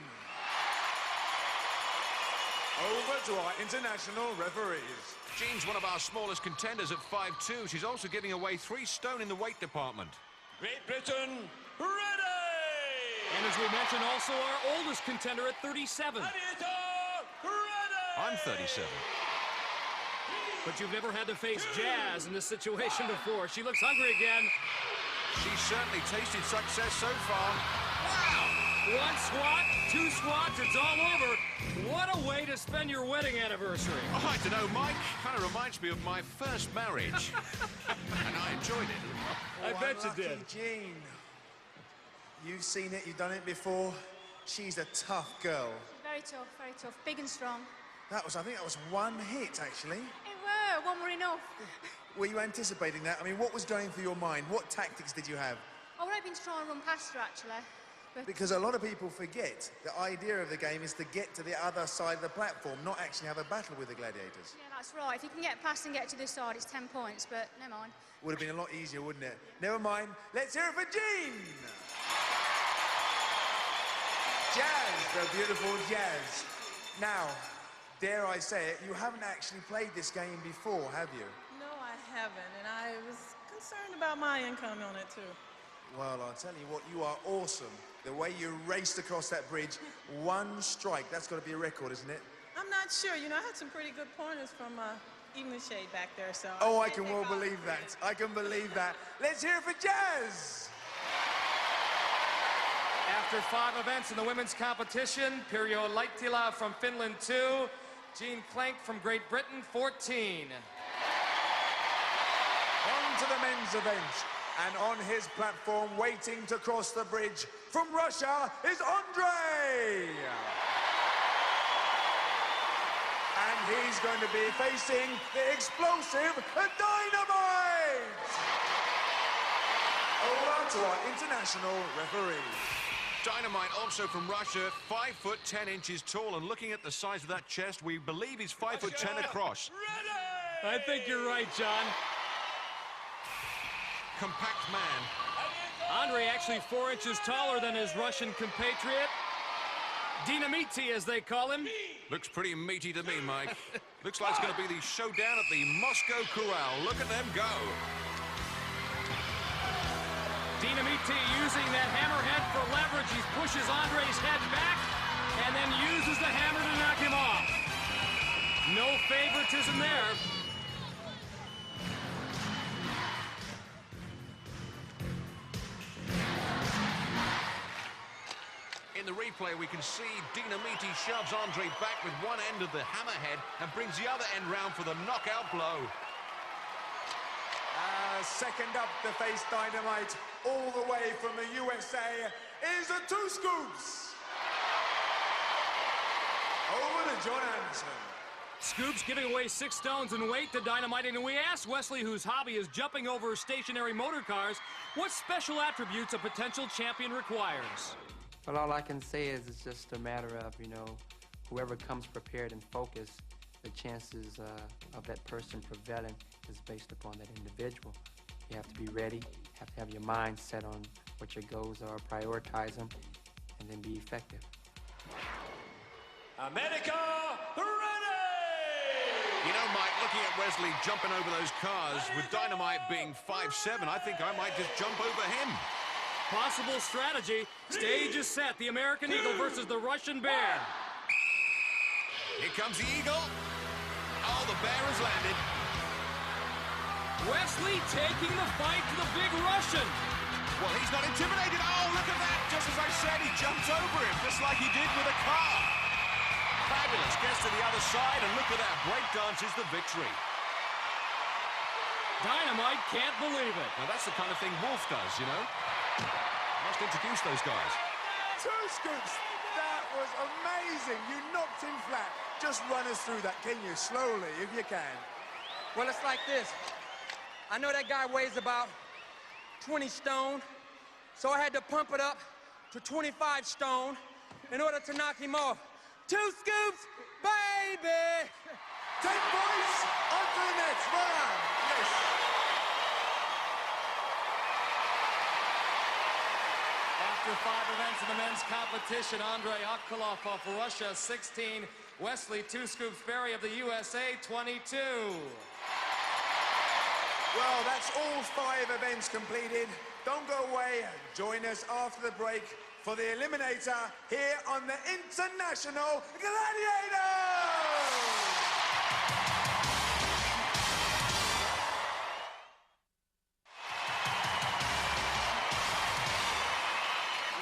Over to our international referees. Jean's one of our smallest contenders at 5'2". She's also giving away 3 stone in the weight department. Great Britain, ready! And as we mentioned, also our oldest contender at 37. I'm 37. But you've never had to face Jazz in this situation before. She looks hungry again. She's certainly tasted success so far. Wow! 1 squat, 2 squats, it's all over. What a way to spend your wedding anniversary. Oh, I don't know, Mike. Kind of reminds me of my first marriage. And I enjoyed it. I bet you did. Jean. You've seen it, you've done it before. She's a tough girl. Very tough, big and strong. I think that was 1 hit, actually. It were, 1 were enough. Were you anticipating that? I mean, what was going through your mind? What tactics did you have? I was hoping to try and run past her, actually. But Because a lot of people forget the idea of the game is to get to the other side of the platform, not actually have a battle with the gladiators. yeah, that's right. If you can get past and get to this side, it's 10 points, but never mind. Would have been a lot easier, wouldn't it? Never mind. Let's hear it for Jean! Jazz, the beautiful Jazz. Now, dare I say it, you haven't actually played this game before, have you? No, I haven't, and I was concerned about my income on it too. Well, I'll tell you what, you are awesome. The way you raced across that bridge, one strike, that's got to be a record, isn't it? I'm not sure. You know, I had some pretty good pointers from even the shade back there, so. Oh, I can well believe that. I can believe that. Let's hear it for Jazz! After 5 events in the women's competition, Pirjo Laittila from Finland 2, Jean Klenk from Great Britain 14. On to the men's event. And on his platform, waiting to cross the bridge from Russia, is Andre! And he's going to be facing the explosive Dynamite! Over to our international referee. Dynamite, also from Russia, 5'10" tall, and looking at the size of that chest, we believe he's 5'10" across. I think you're right, John. Compact man. Andre actually 4 inches taller than his Russian compatriot. Dynamite, as they call him. Looks pretty meaty to me, Mike. Looks like it's going to be the showdown at the Moscow Corral. Look at them go. Dynamite using that hammerhead for leverage. He pushes Andre's head back and then uses the hammer to knock him off. No favoritism there. In the replay, we can see Dynamite shoves Andre back with one end of the hammerhead and brings the other end round for the knockout blow. Second up to face Dynamite, all the way from the USA, is a 2 scoops. Over to John Anderson. Scoops giving away 6 stones in weight to Dynamite, and we asked Wesley, whose hobby is jumping over stationary motor cars, what special attributes a potential champion requires. Well, all I can say is it's just a matter of, you know, whoever comes prepared and focused, the chances of that person prevailing is based upon that individual. You have to be ready, have to have your mind set on what your goals are, prioritize them, and then be effective. America, ready! You know, Mike, looking at Wesley jumping over those cars, with Dynamite being 5'7", I think I might just jump over him. Possible strategy. Stage is set. The American Eagle versus the Russian Bear. Here comes the Eagle. Oh, the Bear has landed. Wesley taking the fight to the big Russian. Well, he's not intimidated. Oh, look at that. Just as I said, he jumped over him, just like he did with a car. Fabulous. Gets to the other side, and look at that. Breakdance is the victory. Dynamite can't believe it. Now, that's the kind of thing Wolf does, you know. Must introduce those guys. 2 scoops. That was amazing. You knocked him flat. Just run us through that, can you? Slowly, if you can. Well, it's like this. I know that guy weighs about 20 stone, so I had to pump it up to 25 stone in order to knock him off. 2 scoops, baby! 10 points onto the net. Well done. Yes. After 5 events in the men's competition, Andre Akolov of Russia, 16. Wesley 2 Scoops Berry of the USA, 22. Well, that's all 5 events completed. Don't go away. Join us after the break for the Eliminator here on the International Gladiators!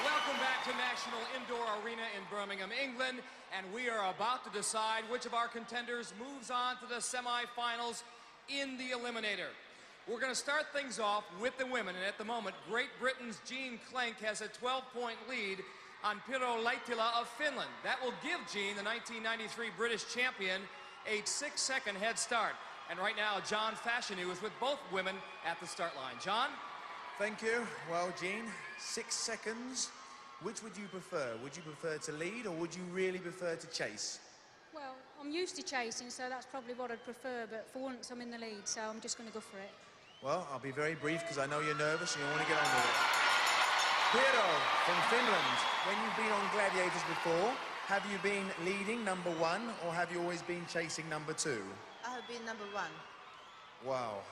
Welcome back to National Indoor Arena in Birmingham, England, and we are about to decide which of our contenders moves on to the semifinals in the Eliminator. We're going to start things off with the women, and at the moment, Great Britain's Jean Klenk has a 12-point lead on Pirjo Laittila of Finland. That will give Jean, the 1993 British champion, a 6-second head start. And right now, John Fashnu is with both women at the start line. John? Thank you. Well, Jean, 6 seconds Which would you prefer? Would you prefer to lead, or would you really prefer to chase? Well, I'm used to chasing, so that's probably what I'd prefer, but for once I'm in the lead, so I'm just going to go for it. Well, I'll be very brief because I know you're nervous and you want to get on with it. Piero from Finland, when you've been on Gladiators before, have you been leading number 1 or have you always been chasing number 2? I have been number 1. Wow.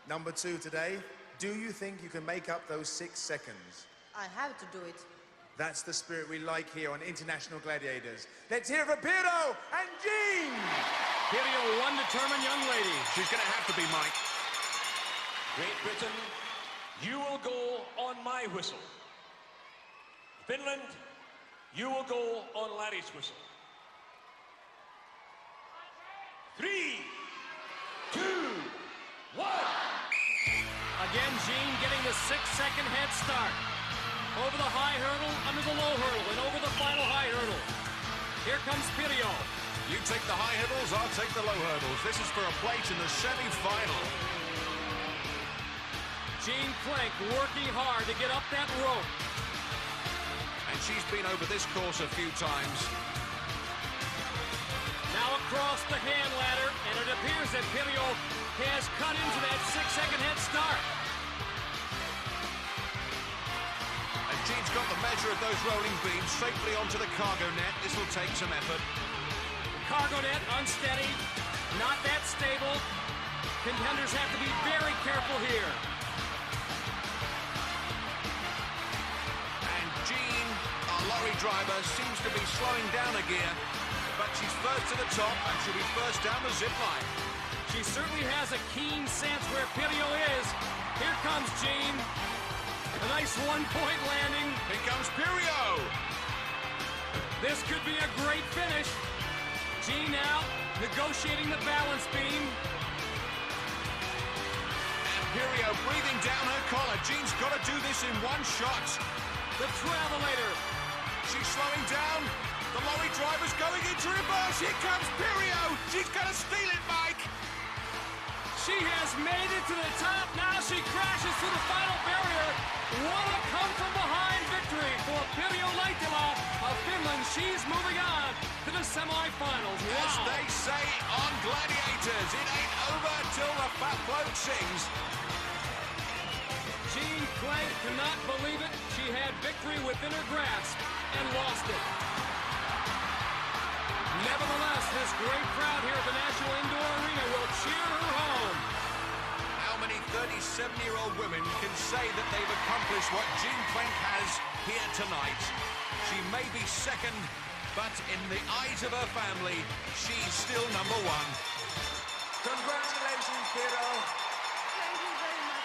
Number 2 today. Do you think you can make up those 6 seconds? I have to do it. That's the spirit we like here on International Gladiators. Let's hear it for Piero and Jean! Piero, one determined young lady. She's going to have to be, Mike. Great Britain, you will go on my whistle. Finland, you will go on Larry's whistle. 3, 2, 1. Again, Jean getting the 6-second head start. Over the high hurdle, under the low hurdle, and over the final high hurdle. Here comes Piero. You take the high hurdles, I'll take the low hurdles. This is for a place in the semi-final. Jean Plank working hard to get up that rope. And she's been over this course a few times. Now across the hand ladder, and it appears that Piero has cut into that 6-second head start. And Jean's got the measure of those rolling beams safely onto the cargo net. This will take some effort. Cargo net unsteady, not that stable. Contenders have to be very careful here. And Jean, our lorry driver, seems to be slowing down a gear, but she's first to the top and she'll be first down the zip line. She certainly has a keen sense where Piero is. Here comes Jean. A nice one-point landing. Here comes Piero. This could be a great finish. Jean now negotiating the balance beam. And Piero breathing down her collar. Jean's got to do this in one shot. The Travelator. She's slowing down. The lorry driver's going into reverse. Here comes Piero. She's going to steal it, Mike. She has made it to the top. Now she crashes through the final barrier. What a come-from-behind victory for Pirjo Laitila of Finland. She's moving on to the semifinals. Wow. As they say on Gladiators, it ain't over till the fat bloke sings. Jean Plank cannot believe it. She had victory within her grasp and lost it. Nevertheless, this great crowd here at the National Indoor Arena will cheer her home. How many 37-year-old women can say that they've accomplished what Jean Plank has here tonight? She may be second, but in the eyes of her family, she's still number 1. Congratulations, Piero. Thank you very much.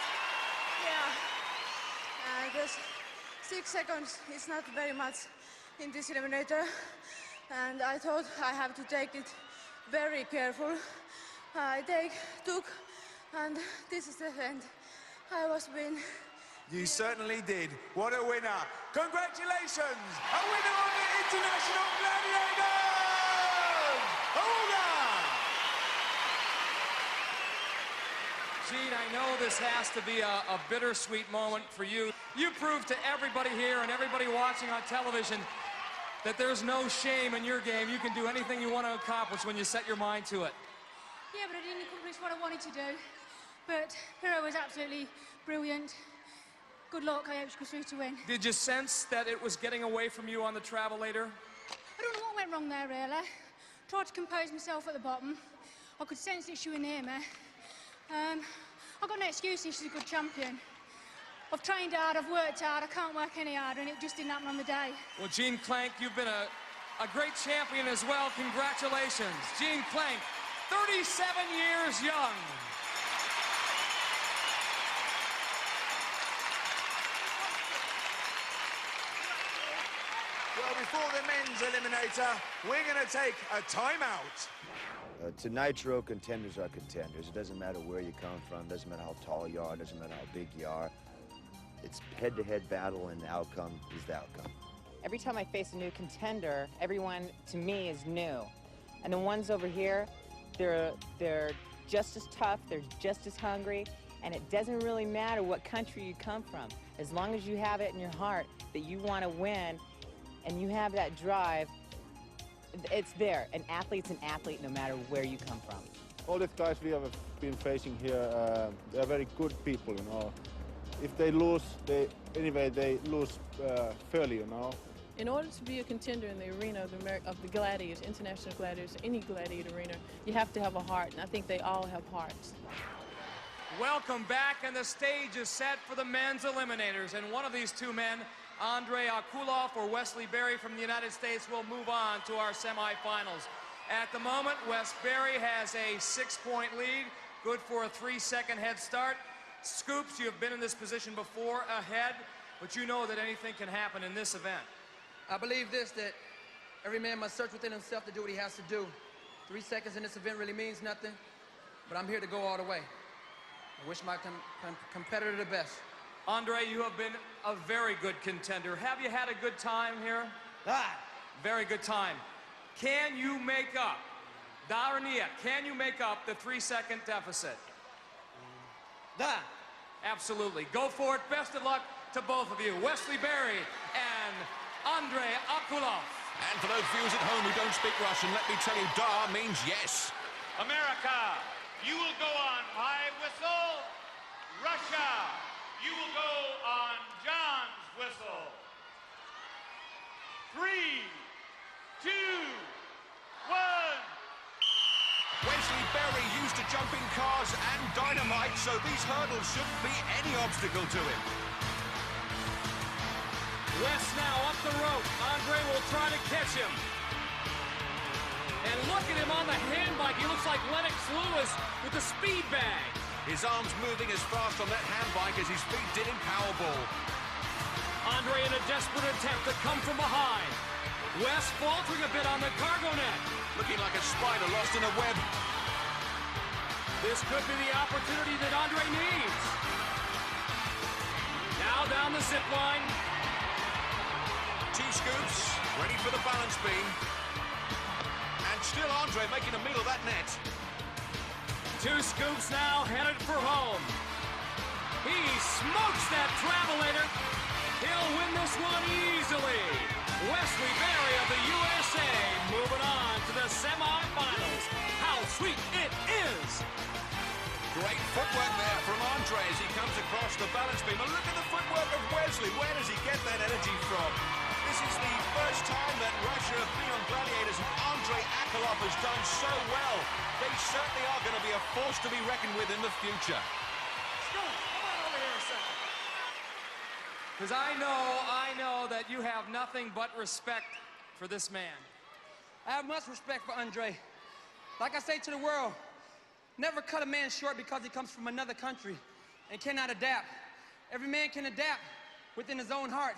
Yeah, this 6 seconds is not very much in this eliminator. And I thought I have to take it very careful. I took, and this is the end. I was win. You certainly did. What a winner. Congratulations! A winner on the International Gladiators! Olga! Jean, I know this has to be a bittersweet moment for you. You proved to everybody here and everybody watching on television that there's no shame in your game. You can do anything you want to accomplish when you set your mind to it. Yeah, but I didn't accomplish what I wanted to do. But Piero was absolutely brilliant. Good luck, I hope she goes through to win. Did you sense that it was getting away from you on the Travelator? I don't know what went wrong there, really. Tried to compose myself at the bottom. I could sense that she was near me. I've got no excuses, she's a good champion. I've trained hard, I've worked hard, I can't work any harder, and it just didn't happen on the day. Well, Jean Plank, you've been a great champion as well. Congratulations. Jean Plank, 37 years young. Well, before the men's eliminator, we're going to take a timeout. To Nitro, contenders are contenders. It doesn't matter where you come from, doesn't matter how tall you are, doesn't matter how big you are. It's head-to-head battle, and the outcome is the outcome. Every time I face a new contender, everyone to me is new. And the ones over here, they're just as tough, they're just as hungry, and it doesn't really matter what country you come from. As long as you have it in your heart that you want to win and you have that drive, it's there. An athlete's an athlete no matter where you come from. All these guys we have been facing here, they're very good people, you know. If they lose, they lose fairly, you know. In order to be a contender in the arena of the Gladiators, International Gladiators, any gladiator arena, you have to have a heart, and I think they all have hearts. Welcome back, and the stage is set for the men's eliminators. And one of these two men, Andrei Akulov or Wesley Berry from the United States, will move on to our semifinals. At the moment, Wes Berry has a 6-point lead, good for a 3-second head start. Scoops, you have been in this position before, ahead, but you know that anything can happen in this event. I believe this, that every man must search within himself to do what he has to do. 3 seconds in this event really means nothing, but I'm here to go all the way. I wish my competitor the best. Andre, you have been a very good contender. Have you had a good time here? Very good time. Can you make up, Darnia, can you make up the 3-second deficit? Absolutely. Go for it. Best of luck to both of you. Wesley Berry and Andrei Akulov. And for those viewers at home who don't speak Russian, let me tell you, da means yes. America, you will go on my whistle. Russia, you will go on John's whistle. 3, 2, 1. Wesley Berry used to jumping cars and dynamite, so these hurdles shouldn't be any obstacle to him. West now up the rope. Andre will try to catch him. And look at him on the handbike. He looks like Lennox Lewis with the speed bag. His arms moving as fast on that handbike as his feet did in Powerball. Andre in a desperate attempt to come from behind. West faltering a bit on the cargo net. Looking like a spider lost in a web. This could be the opportunity that Andre needs. Now down the zip line. T-scoops, ready for the balance beam. And still Andre making a meal of that net. 2 scoops now headed for home. He smokes that travelator. He'll win this one easily. Wesley Berry of the USA moving on to the semifinals. How sweet it is! Great footwork there from Andre as he comes across the balance beam. And look at the footwork of Wesley. Where does he get that energy from? This is the first time that Russia have been on Gladiators, and Andrei Akulov has done so well. They certainly are going to be a force to be reckoned with in the future. Come on over here a second. Because I know that you have nothing but respect for this man. I have much respect for Andre. Like I say to the world, never cut a man short because he comes from another country and cannot adapt. Every man can adapt within his own heart.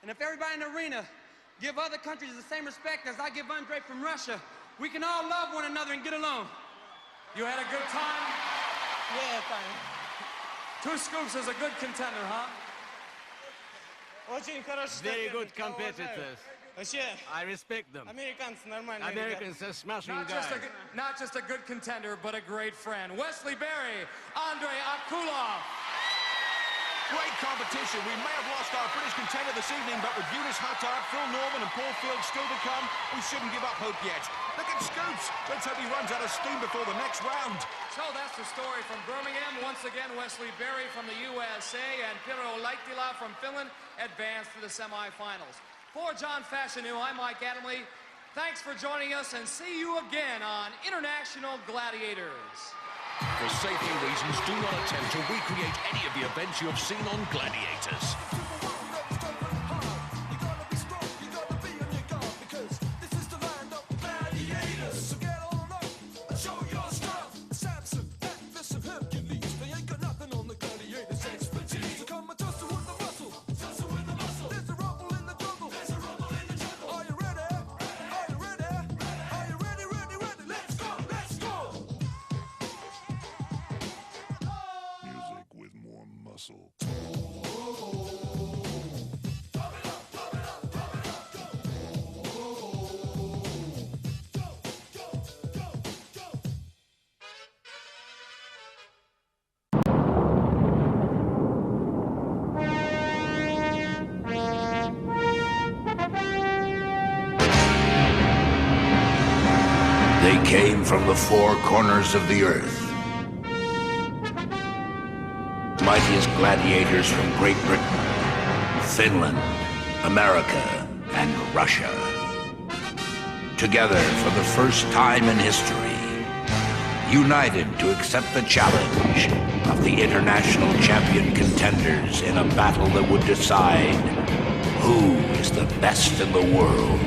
And if everybody in the arena give other countries the same respect as I give Andre from Russia, we can all love one another and get along. You had a good time? Yeah, fine. 2 scoops is a good contender, huh? Very good competitors. I respect them. Americans are smashing guys. Not just a good contender, but a great friend. Wesley Berry, Andrei Akulov. Great competition. We may have lost our British contender this evening, but with Eunice Huttard, Phil Norman and Paul Field still to come, we shouldn't give up hope yet. Look at Scoops. Let's hope he runs out of steam before the next round. So that's the story from Birmingham. Once again, Wesley Berry from the USA and Pirro Laittila from Finland advanced to the semifinals. For John Fashnu, I'm Mike Adamle. Thanks for joining us, and see you again on International Gladiators. For safety reasons, do not attempt to recreate any of the events you have seen on Gladiators. came from the four corners of the earth. Mightiest gladiators from Great Britain, Finland, America, and Russia. Together for the first time in history, united to accept the challenge of the international champion contenders in a battle that would decide who is the best in the world.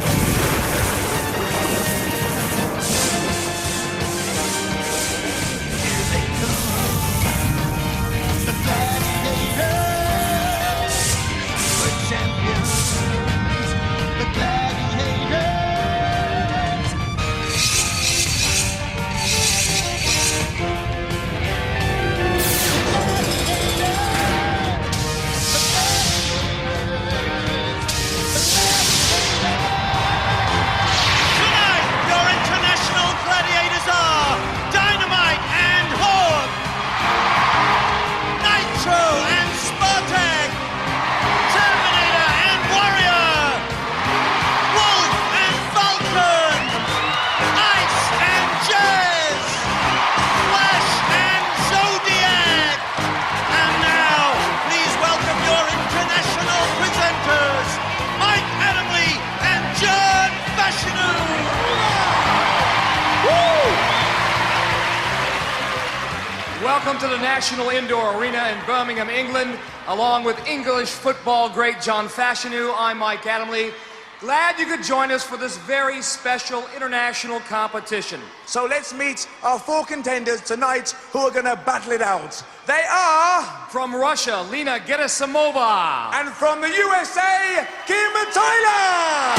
Welcome to the National Indoor Arena in Birmingham, England, along with English football great John Fashnu. I'm Mike Adamle. Glad you could join us for this very special international competition. So let's meet our four contenders tonight who are going to battle it out. They are... From Russia, LENA GIRASIMOVA. And from the USA, Kim Tyler.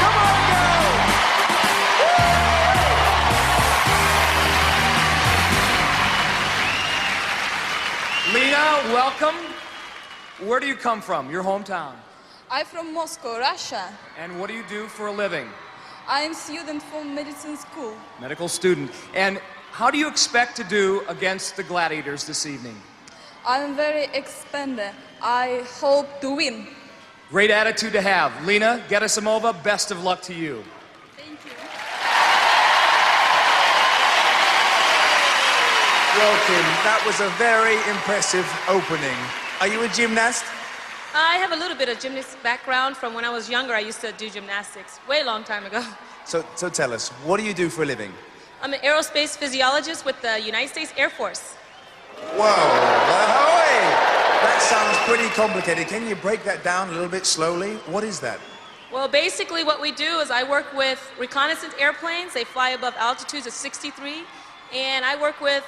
Come on, girl. LENA, welcome. Where do you come from? Your hometown? I'm from Moscow, Russia. And what do you do for a living? I'm a student from medicine school. Medical student. And how do you expect to do against the gladiators this evening? I'm very expanded. I hope to win. Great attitude to have. LENA GIRASIMOVA, best of luck to you. Thank you. Well, Kim, that was a very impressive opening. Are you a gymnast? I have a little bit of gymnast background. From when I was younger, I used to do gymnastics way long time ago. So tell us, what do you do for a living? I'm an aerospace physiologist with the United States Air Force. Whoa, ahoy! That sounds pretty complicated. Can you break that down a little bit slowly? What is that? Well, basically what we do is I work with reconnaissance airplanes. They fly above altitudes of 63. And I work with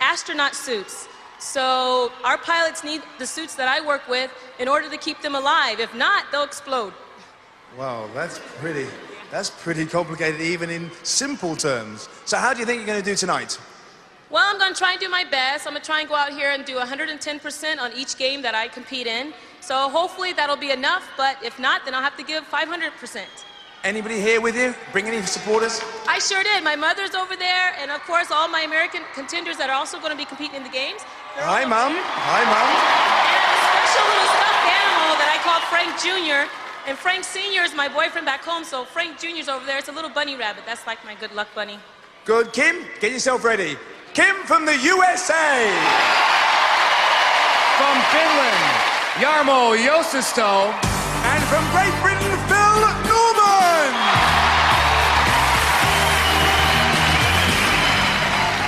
astronaut suits. So our pilots need the suits that I work with in order to keep them alive. If not, they'll explode. Wow, that's pretty complicated even in simple terms. So how do you think you're going to do tonight? Well, I'm going to try and do my best. I'm going to try and go out here and do 110% on each game that I compete in. So hopefully that'll be enough, but if not, then I'll have to give 500%. Anybody here with you? Bring any supporters? I sure did. My mother's over there, and of course all my American contenders that are also going to be competing in the games. Hi, Mom. Hi, Mom. And a special little stuffed animal that I call Frank Jr., and Frank Sr. is my boyfriend back home, so Frank Jr.'s over there. It's a little bunny rabbit. That's like my good luck bunny. Good. Kim, get yourself ready. Kim from the USA. From Finland, Jarmo Josisto. And from Great Britain, Phil Norman.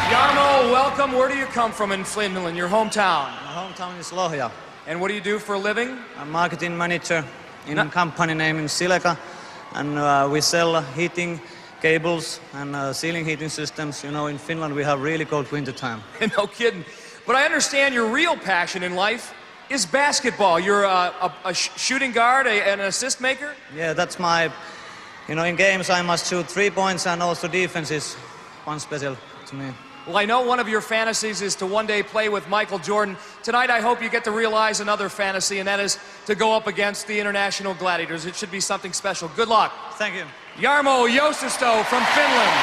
Jarmo, welcome. Where do you come from in Finland, your hometown? My hometown is Lohja. And what do you do for a living? I'm marketing manager in a company named Sileka, and we sell heating cables and ceiling heating systems. You know, in Finland we have really cold winter time. No kidding. But I understand your real passion in life is basketball. You're a shooting guard, an assist maker? Yeah, that's my, you know, in games I must shoot 3 points, and also defense is one special to me. Well, I know one of your fantasies is to one day play with Michael Jordan. Tonight, I hope you get to realize another fantasy, and that is to go up against the International Gladiators. It should be something special. Good luck. Thank you. Jarmo Josisto from Finland.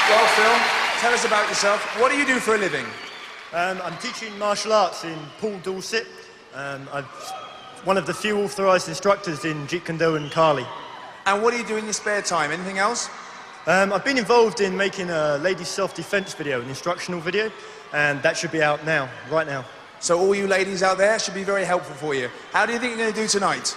Well, Phil, tell us about yourself. What do you do for a living? I'm teaching martial arts in Paul Dorset. I'm one of the few authorised instructors in Jeet Kune Do and Kali. And what do you do in your spare time? Anything else? I've been involved in making a ladies' self-defense video, an instructional video, and that should be out now, right now. So all you ladies out there should be very helpful for you. How do you think you're going to do tonight?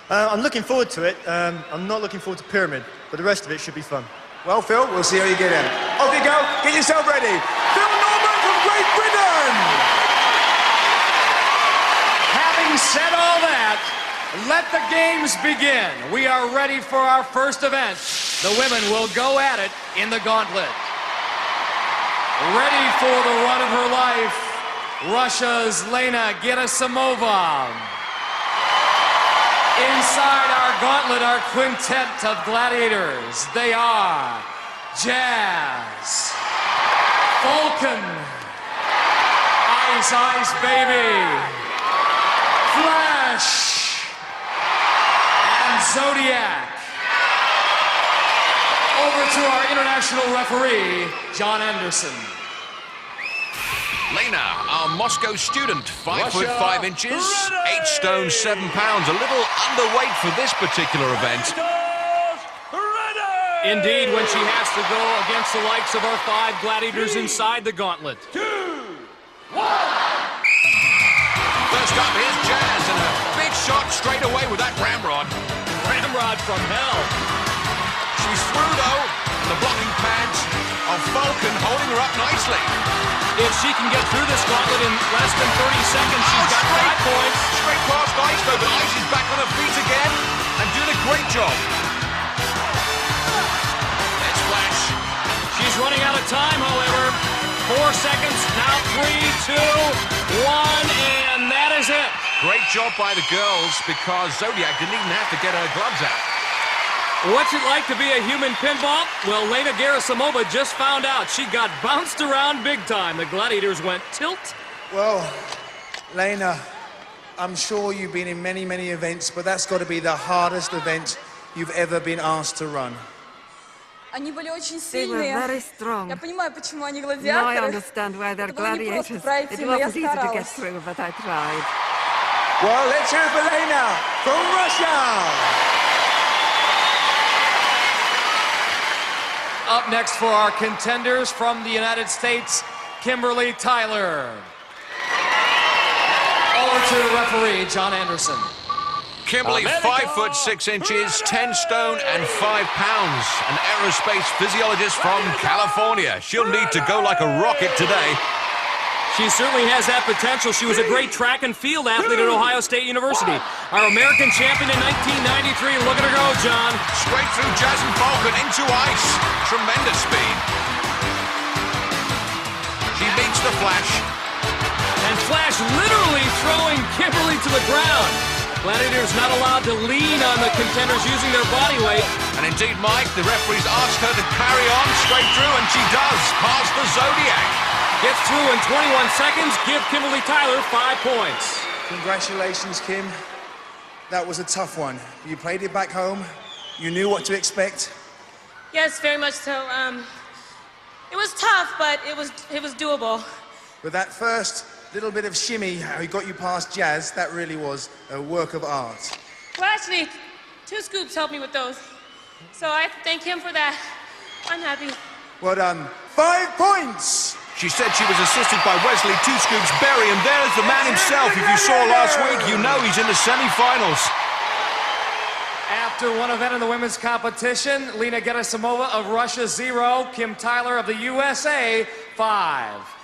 I'm looking forward to it. I'm not looking forward to Pyramid, but the rest of it should be fun. Well, Phil, we'll see how you get in. Off you go. Get yourself ready. Phil Norman from Great Britain! Having said all that, let the games begin. We are ready for our first event. The women will go at it in the gauntlet. Ready for the run of her life, Russia's LENA GIRASIMOVA. Inside our gauntlet, our quintet of gladiators. They are Jazz, Vulcan, Ice Ice Baby, Flash, and Zodiac. Over to our international referee, John Anderson. LENA, our Moscow student, 5 foot 5 inches, 8 stone 7 pounds, a little underweight for this particular event. Indeed, when she has to go against the likes of our 5 gladiators inside the gauntlet. 2, 1. First up, here's Jazz, and a big shot straight away with that ramrod. Ramrod from hell. She's through, though, and the blocking pads of Vulcan holding her up nicely. If she can get through this gauntlet in less than 30 seconds, she's got 5 points. Straight past Ice, though, but Ice is back on her feet again and doing a great job. There's Flash. She's running out of time, however. 4 seconds, now 3, 2, 1, and that is it. Great job by the girls because Zodiac didn't even have to get her gloves out. What's it like to be a human pinball? Well, LENA GIRASIMOVA just found out. She got bounced around big time. The gladiators went tilt. Well, LENA, I'm sure you've been in many, many events, but that's got to be the hardest event you've ever been asked to run. Они были очень They were сильные. very strong. Я понимаю, почему они Now I гладиаторы. understand why they're Это было не просто gladiators. пройти, It но я wasn't easy to get старалась. through, but I tried. Well, let's hear it for LENA from Russia. Up next for our contenders from the United States, Kimberly Tyler. Over to the referee, John Anderson. Kimberly, 5 foot 6 inches, 10 stone and 5 pounds. An aerospace physiologist from California. She'll need to go like a rocket today. She certainly has that potential. She was a great track and field athlete at Ohio State University. Our American champion in 1993. Look at her go, John. Straight through Jazz and Vulcan into Ice. Tremendous speed. She beats the Flash. And Flash literally throwing Kimberly to the ground. Gladiators not allowed to lean on the contenders using their body weight. And indeed, Mike, the referees asked her to carry on straight through, and she does, past the Zodiac. Gets through in 21 seconds, give Kimberly Tyler 5 points. Congratulations, Kim. That was a tough one. You played it back home. You knew what to expect. Yes, very much so. It was tough, but it was doable. But that first little bit of shimmy, how he got you past Jazz, that really was a work of art. Well, actually, 2 scoops helped me with those. So I thank him for that. I'm happy. Well done. 5 points! She said she was assisted by Wesley 2 Scoops Berry, and there's the man himself. If you saw last week, you know he's in the semi-finals. After one event in the women's competition, LENA GIRASIMOVA of Russia, 0. Kim Tyler of the USA, 5.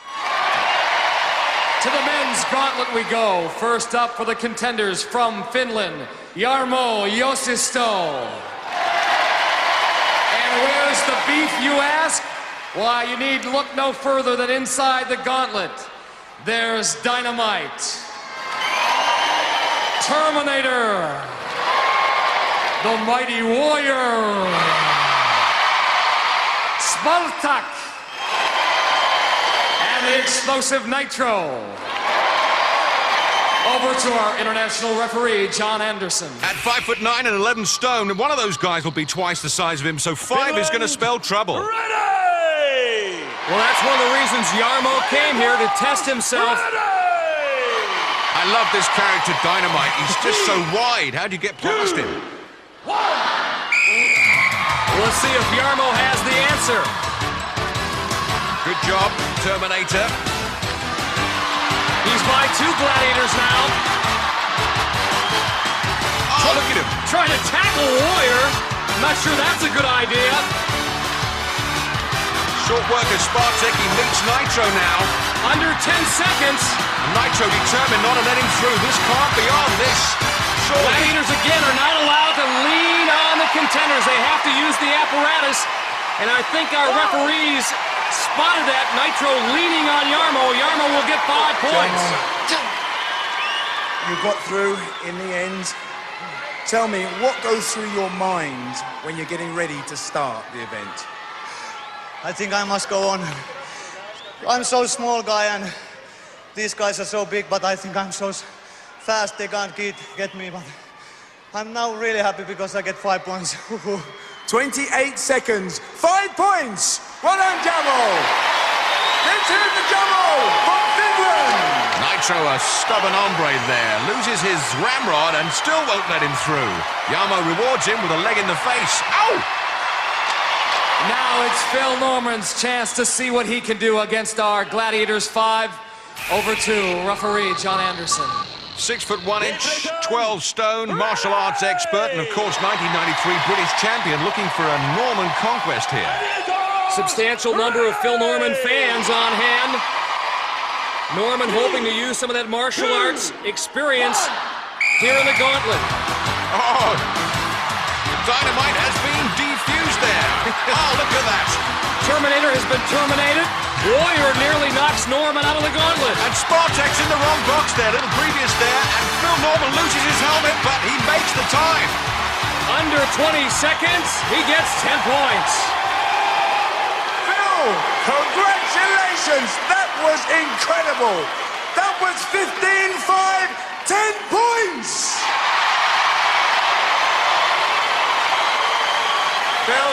To the men's gauntlet we go. First up for the contenders from Finland, Jarmo Josisto. And where's the beef, you ask? Why, you need look no further than inside the gauntlet. There's Dynamite, Terminator, the Mighty Warrior, Spartak, and the explosive Nitro. Over to our international referee, John Anderson. At 5 foot 9 and 11 stone, one of those guys will be twice the size of him, so 5 is going to spell trouble. Well, that's one of the reasons Jarmo came here, to test himself. I love this character, Dynamite. He's just so wide. How do you get past him? Let's see if Jarmo has the answer. Good job, Terminator. He's by 2 gladiators now. Oh, look at him. Trying to tackle Warrior. Not sure that's a good idea. Short work of Spartak. He meets Nitro now. Under 10 seconds. Nitro determined not to let him through. This can't be on. This, surely. Gladiators again are not allowed to lean on the contenders. They have to use the apparatus. And I think our referees spotted that. Nitro leaning on Jarmo. Jarmo will get 5 points. You got through in the end. Tell me, what goes through your mind when you're getting ready to start the event? I think I must go on. I'm so small guy and these guys are so big, but I think I'm so fast they can't get me. But I'm now really happy because I get 5 points. 28 seconds, 5 points. Well done, Jarmo. Let's hear the Jarmo from Finland. Nitro, a stubborn hombre there, loses his ramrod and still won't let him through. Jarmo rewards him with a leg in the face. Ow! Now it's Phil Norman's chance to see what he can do against our Gladiators 5 over 2 referee John Anderson. 6 foot 1 inch, 12 stone, martial arts expert, and of course 1993 British champion, looking for a Norman conquest here. Substantial number of Phil Norman fans on hand. Norman hoping to use some of that martial arts experience here in the gauntlet. Oh, dynamite has been defused there. Oh, look at that. Terminator has been terminated. Warrior nearly knocks Norman out of the gauntlet. And Spartak's in the wrong box there, a little previous there, and Phil Norman loses his helmet, but he makes the time. Under 20 seconds, he gets 10 points. Phil, congratulations. That was incredible. That was 15-5, 10 points. Phil,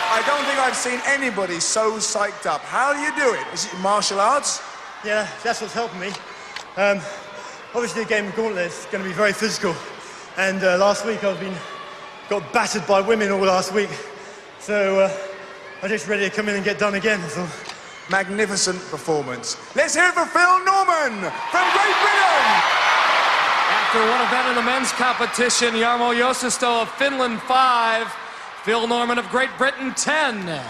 I don't think I've seen anybody so psyched up. How do you do it? Is it martial arts? Yeah, that's what's helping me. Obviously, the game of Gauntlet is going to be very physical. And last week, got battered by women all last week. So I'm just ready to come in and get done again. So. Magnificent performance. Let's hear it for Phil Norman from Great Britain. After one event in the men's competition, Jarmo Josisto of Finland 5, Phil Norman of Great Britain 10. Event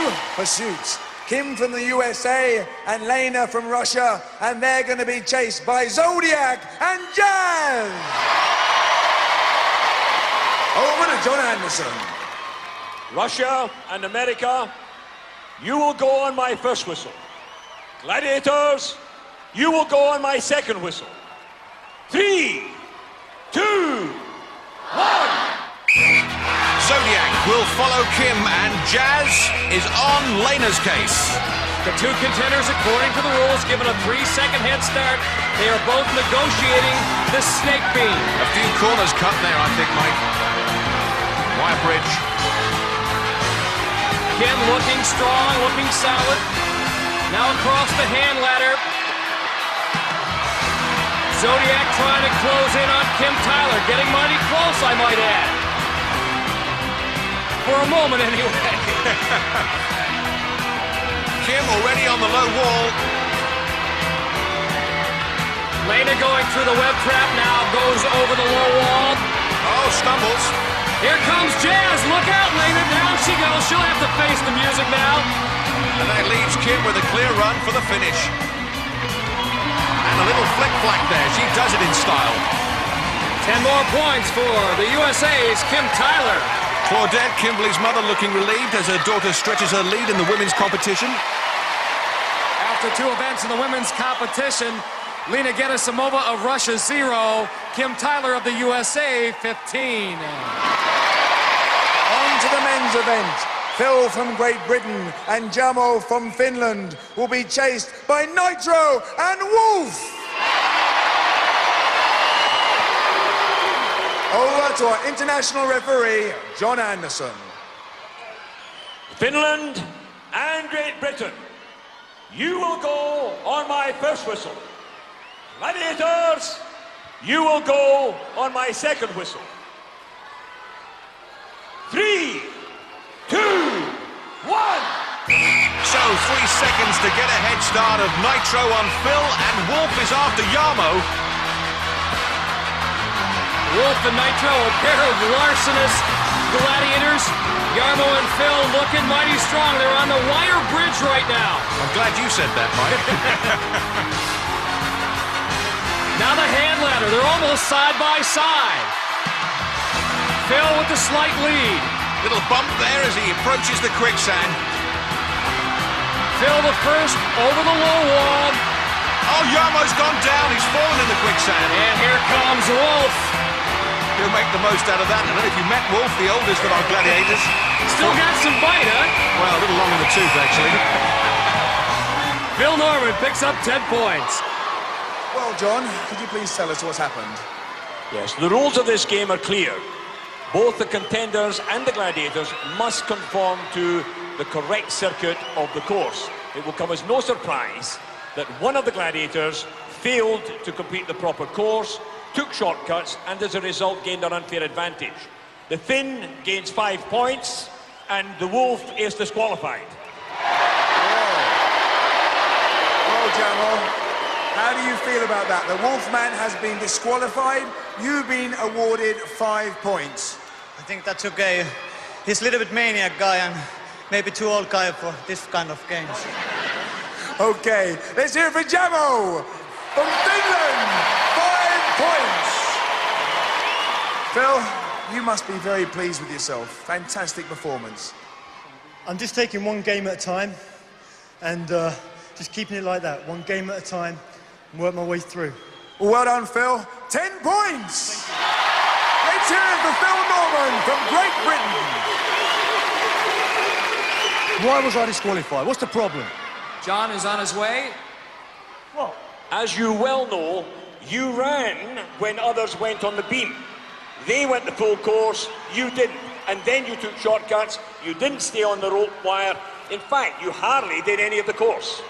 2, pursuits. Kim from the USA and Lena from Russia, and they're going to be chased by Zodiac and Jazz. Over to John Anderson. Russia and America, you will go on my first whistle. Gladiators, you will go on my second whistle. 3, 2, 1. Zodiac will follow Kim, and Jazz is on Lena's case. The 2 contenders, according to the rules, given a 3-second head start. They are both negotiating the snake beam. A few corners cut there, I think, Mike. Wire bridge. Kim looking strong, looking solid. Now across the hand ladder. Zodiac trying to close in on Kim Tyler. Getting mighty close, I might add. For a moment, anyway. Kim already on the low wall. Lena going through the web trap now, goes over the low wall. Oh, stumbles. Here comes Jazz. Look out, Lena. Down she goes. She'll have to face the music now. And that leaves Kim with a clear run for the finish. And a little flick-flack there. She does it in style. 10 more points for the USA's Kim Tyler. Claudette, Kimberly's mother, looking relieved as her daughter stretches her lead in the women's competition. After 2 events in the women's competition, Lena GIRASIMOVA of Russia 0, Kim Tyler of the USA 15. On to the men's event. Phil from Great Britain and Jarmo from Finland will be chased by Nitro and Wolf. Over to our international referee, John Anderson. Finland and Great Britain, you will go on my first whistle. Gladiators, you will go on my second whistle. 3 seconds to get a head start of Nitro on Phil, and Wolf is after Jarmo. Wolf and Nitro, a pair of larcenous gladiators. Jarmo and Phil looking mighty strong. They're on the wire bridge right now. I'm glad you said that, Mike. Now the hand ladder. They're almost side by side. Phil with the slight lead. Little bump there as he approaches the quicksand. Phil the first over the low wall. Oh, Jarmo's gone down. He's fallen in the quicksand. And here comes Wolf. He'll make the most out of that. I don't know if you met Wolf, the oldest of our gladiators. Still got some bite, huh? Well, a little long in the tooth, actually. Phil Norman picks up 10 points. Well, John, could you please tell us what's happened? Yes, the rules of this game are clear. Both the contenders and the gladiators must conform to the correct circuit of the course. It will come as no surprise that one of the gladiators failed to complete the proper course, took shortcuts, and as a result gained an unfair advantage. The thin gains 5 points, and the wolf is disqualified. Well, Jarmo, how do you feel about that? The Wolfman has been disqualified. You've been awarded 5 points. I think that's okay. He's a little bit maniac guy and maybe too old guy for this kind of games. Okay, let's hear it for Jarmo from Finland. 5 points. Phil, you must be very pleased with yourself. Fantastic performance. I'm just taking one game at a time and just keeping it like that. One game at a time and work my way through. Well done, Phil. 10 points. Let's hear it for Phil Norman from Great Britain. Why was I disqualified? What's the problem? John is on his way. Well, as you well know, you ran when others went on the beam. They went the full course, you didn't. And then you took shortcuts, you didn't stay on the rope wire. In fact, you hardly did any of the course.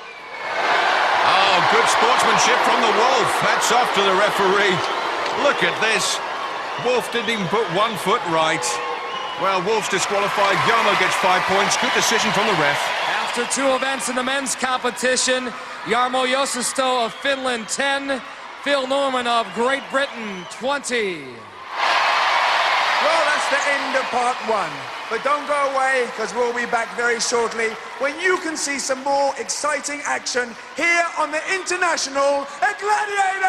Oh, good sportsmanship from the Wolf. Hats off to the referee. Look at this. Wolf didn't even put 1 foot right. Well, Wolf's disqualified. Jarmo gets 5 points. Good decision from the ref. After 2 events in the men's competition, Jarmo Josisto of Finland 10, Phil Norman of Great Britain 20. Well, that's the end of part 1. But don't go away, because we'll be back very shortly when you can see some more exciting action here on the International Gladiators!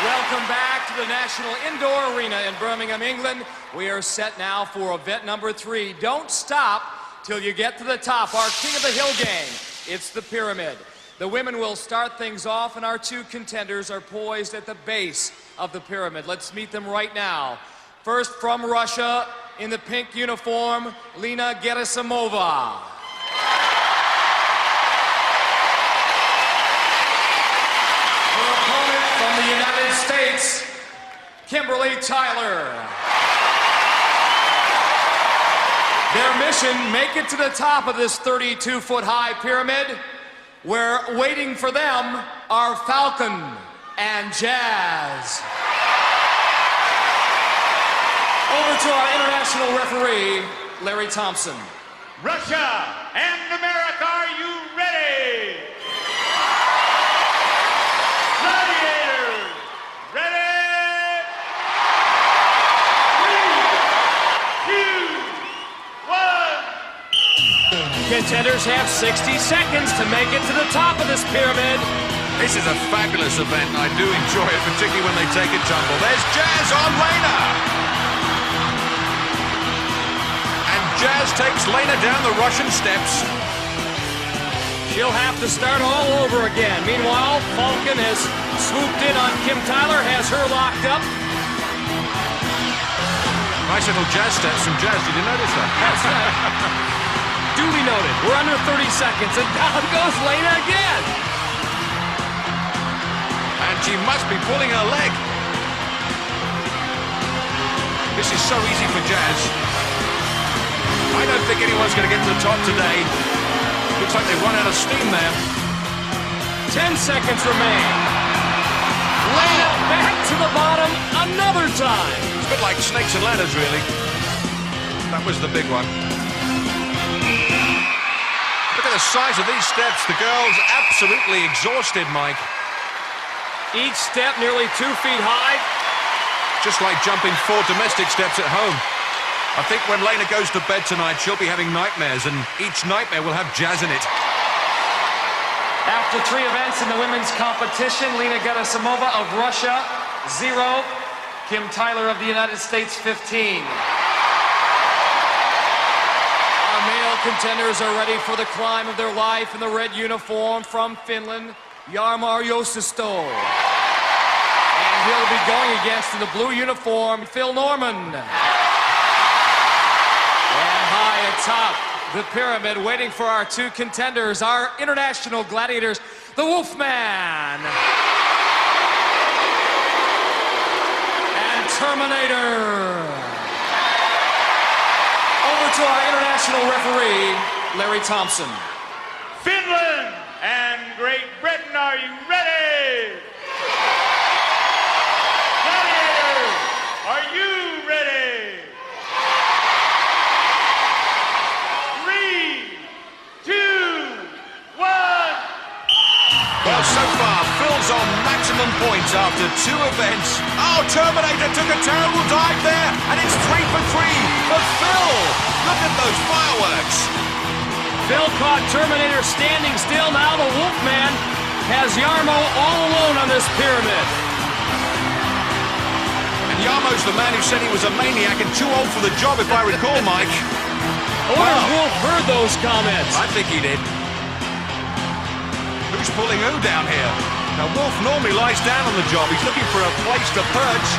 Welcome back to the National Indoor Arena in Birmingham, England. We are set now for event number 3. Don't stop till you get to the top. Our King of the Hill game. It's the pyramid. The women will start things off, and our 2 contenders are poised at the base of the pyramid. Let's meet them right now. First, from Russia, in the pink uniform, LENA GIRASIMOVA. Her opponent from the United States, Kimberly Tyler. Their mission, make it to the top of this 32-foot-high pyramid, where waiting for them are Falcon and Jazz. Over to our international referee, Larry Thompson. Russia and America, are you ready? Gladiators, ready? 3, 2, 1. Contenders have 60 seconds to make it to the top of this pyramid. This is a fabulous event. I do enjoy it, particularly when they take a tumble. There's Jazz on LENA. And Jazz takes LENA down the Russian steps. She'll have to start all over again. Meanwhile, Falcon has swooped in on Kim Tyler, has her locked up. Nice little Jazz steps from Jazz. Did you notice that? That's duly noted. We're under 30 seconds, and down goes LENA again. And she must be pulling her leg. This is so easy for Jazz. I don't think anyone's going to get to the top today. Looks like they've run out of steam there. 10 seconds remain. LENA back to the bottom another time. It's a bit like snakes and ladders, really. That was the big one. Look at the size of these steps. The girl's absolutely exhausted, Mike. Each step nearly 2 feet high. Just like jumping 4 domestic steps at home. I think when LENA goes to bed tonight, she'll be having nightmares, and each nightmare will have jazz in it. After 3 events in the women's competition, LENA GIRASIMOVA of Russia, 0. Kim Tyler of the United States, 15. Our male contenders are ready for the climb of their life in the red uniform from Finland, Jarmo Joosisto. And he'll be going against, in the blue uniform, Phil Norman. And high atop the pyramid, waiting for our 2 contenders, our International Gladiators, the Wolfman and Terminator. Over to our international referee, Larry Thompson. Finland and Great Britain, are you ready? Gladiators, are you ready? 3, 2, 1. Well, so far, Phil's on maximum points after 2 events. Oh, Terminator took a terrible dive there, and it's 3 for 3 for Phil. Look at those fireworks. Phil caught Terminator standing still. Now the Wolfman has Jarmo all alone on this pyramid. And Jarmo's the man who said he was a maniac and too old for the job, if I recall, Mike. I wonder if Wolf heard those comments. I think he did. Who's pulling who down here? Now, Wolf normally lies down on the job. He's looking for a place to perch.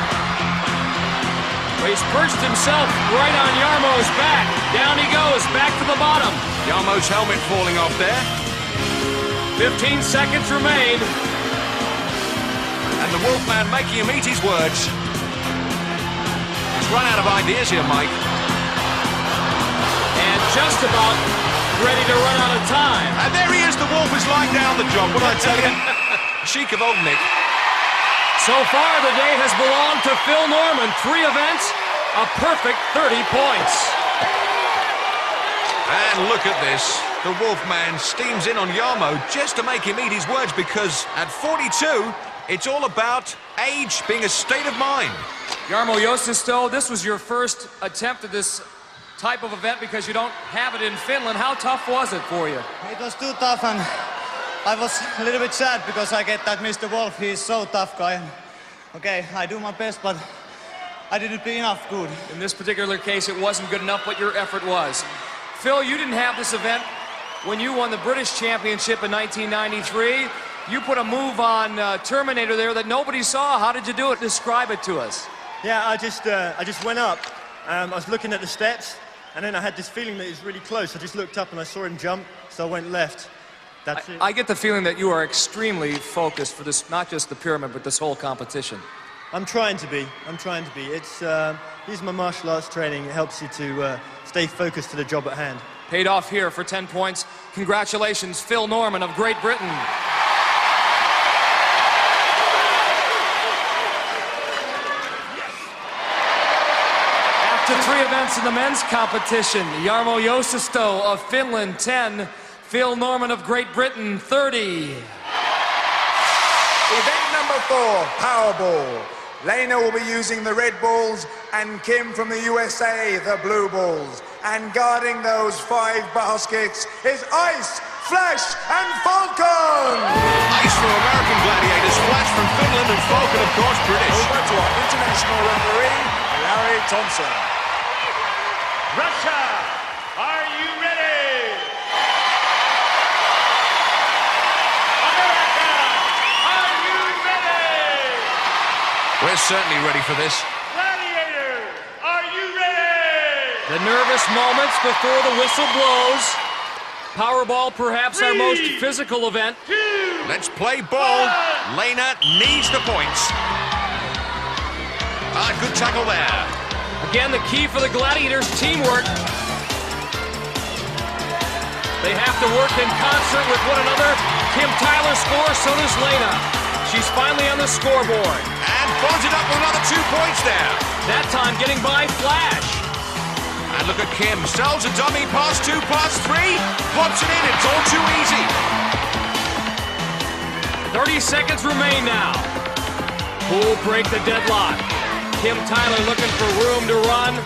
Well, he's perched himself right on Jarmo's back. Down he goes, back to the bottom. Jarmo's helmet falling off there. 15 seconds remain. And the Wolfman making him eat his words. He's run out of ideas here, Mike. And just about ready to run out of time. And there he is, the Wolf is lying down the job. What I tell you? Chic of old Nick. So far, the day has belonged to Phil Norman. 3 events, a perfect 30 points. And look at this. The Wolfman steams in on Jarmo just to make him eat his words, because at 42, it's all about age being a state of mind. Jarmo Joosisto, this was your first attempt at this type of event because you don't have it in Finland. How tough was it for you? It was too tough, and I was a little bit sad because I get that Mr. Wolf, he's so tough guy. Okay, I do my best, but I didn't be enough good. In this particular case, it wasn't good enough, but your effort was. Phil, you didn't have this event when you won the British Championship in 1993. You put a move on Terminator there that nobody saw. How did you do it? Describe it to us. Yeah, I just went up. I was looking at the steps, and then I had this feeling that it was really close. I just looked up and I saw him jump, so I went left. That's it. I get the feeling that you are extremely focused for this, not just the pyramid, but this whole competition. I'm trying to be. It's these are my martial arts training. It helps you to stay focused to the job at hand. Paid off here for 10 points. Congratulations, Phil Norman of Great Britain. After 3 events in the men's competition, Jarmo Joosisto of Finland, 10. Phil Norman of Great Britain, 30. Event number 4, Powerball. LENA will be using the red balls, and Kim from the USA, the blue balls. And guarding those 5 baskets is Ice, Flash, and Falcon! Ice from American Gladiators, Flash from Finland, and Falcon, of course, British. Over to our international referee, Larry Thompson. Russia, are you ready? America, are you ready? We're certainly ready for this. Gladiators, are you ready? The nervous moments before the whistle blows. Powerball, perhaps our most physical event. Let's play ball. LENA needs the points. Good tackle there. Again, the key for the Gladiators, teamwork. They have to work in concert with one another. Kim Tyler scores, so does LENA. She She's finally on the scoreboard. And follows it up with another 2 points there. That time getting by Flash. And look at Kim. Sells a dummy pass, 2 pass, 3. Pops it in. It's all too easy. 30 seconds remain now. Who'll break the deadlock? Kim Tyler looking for room to run.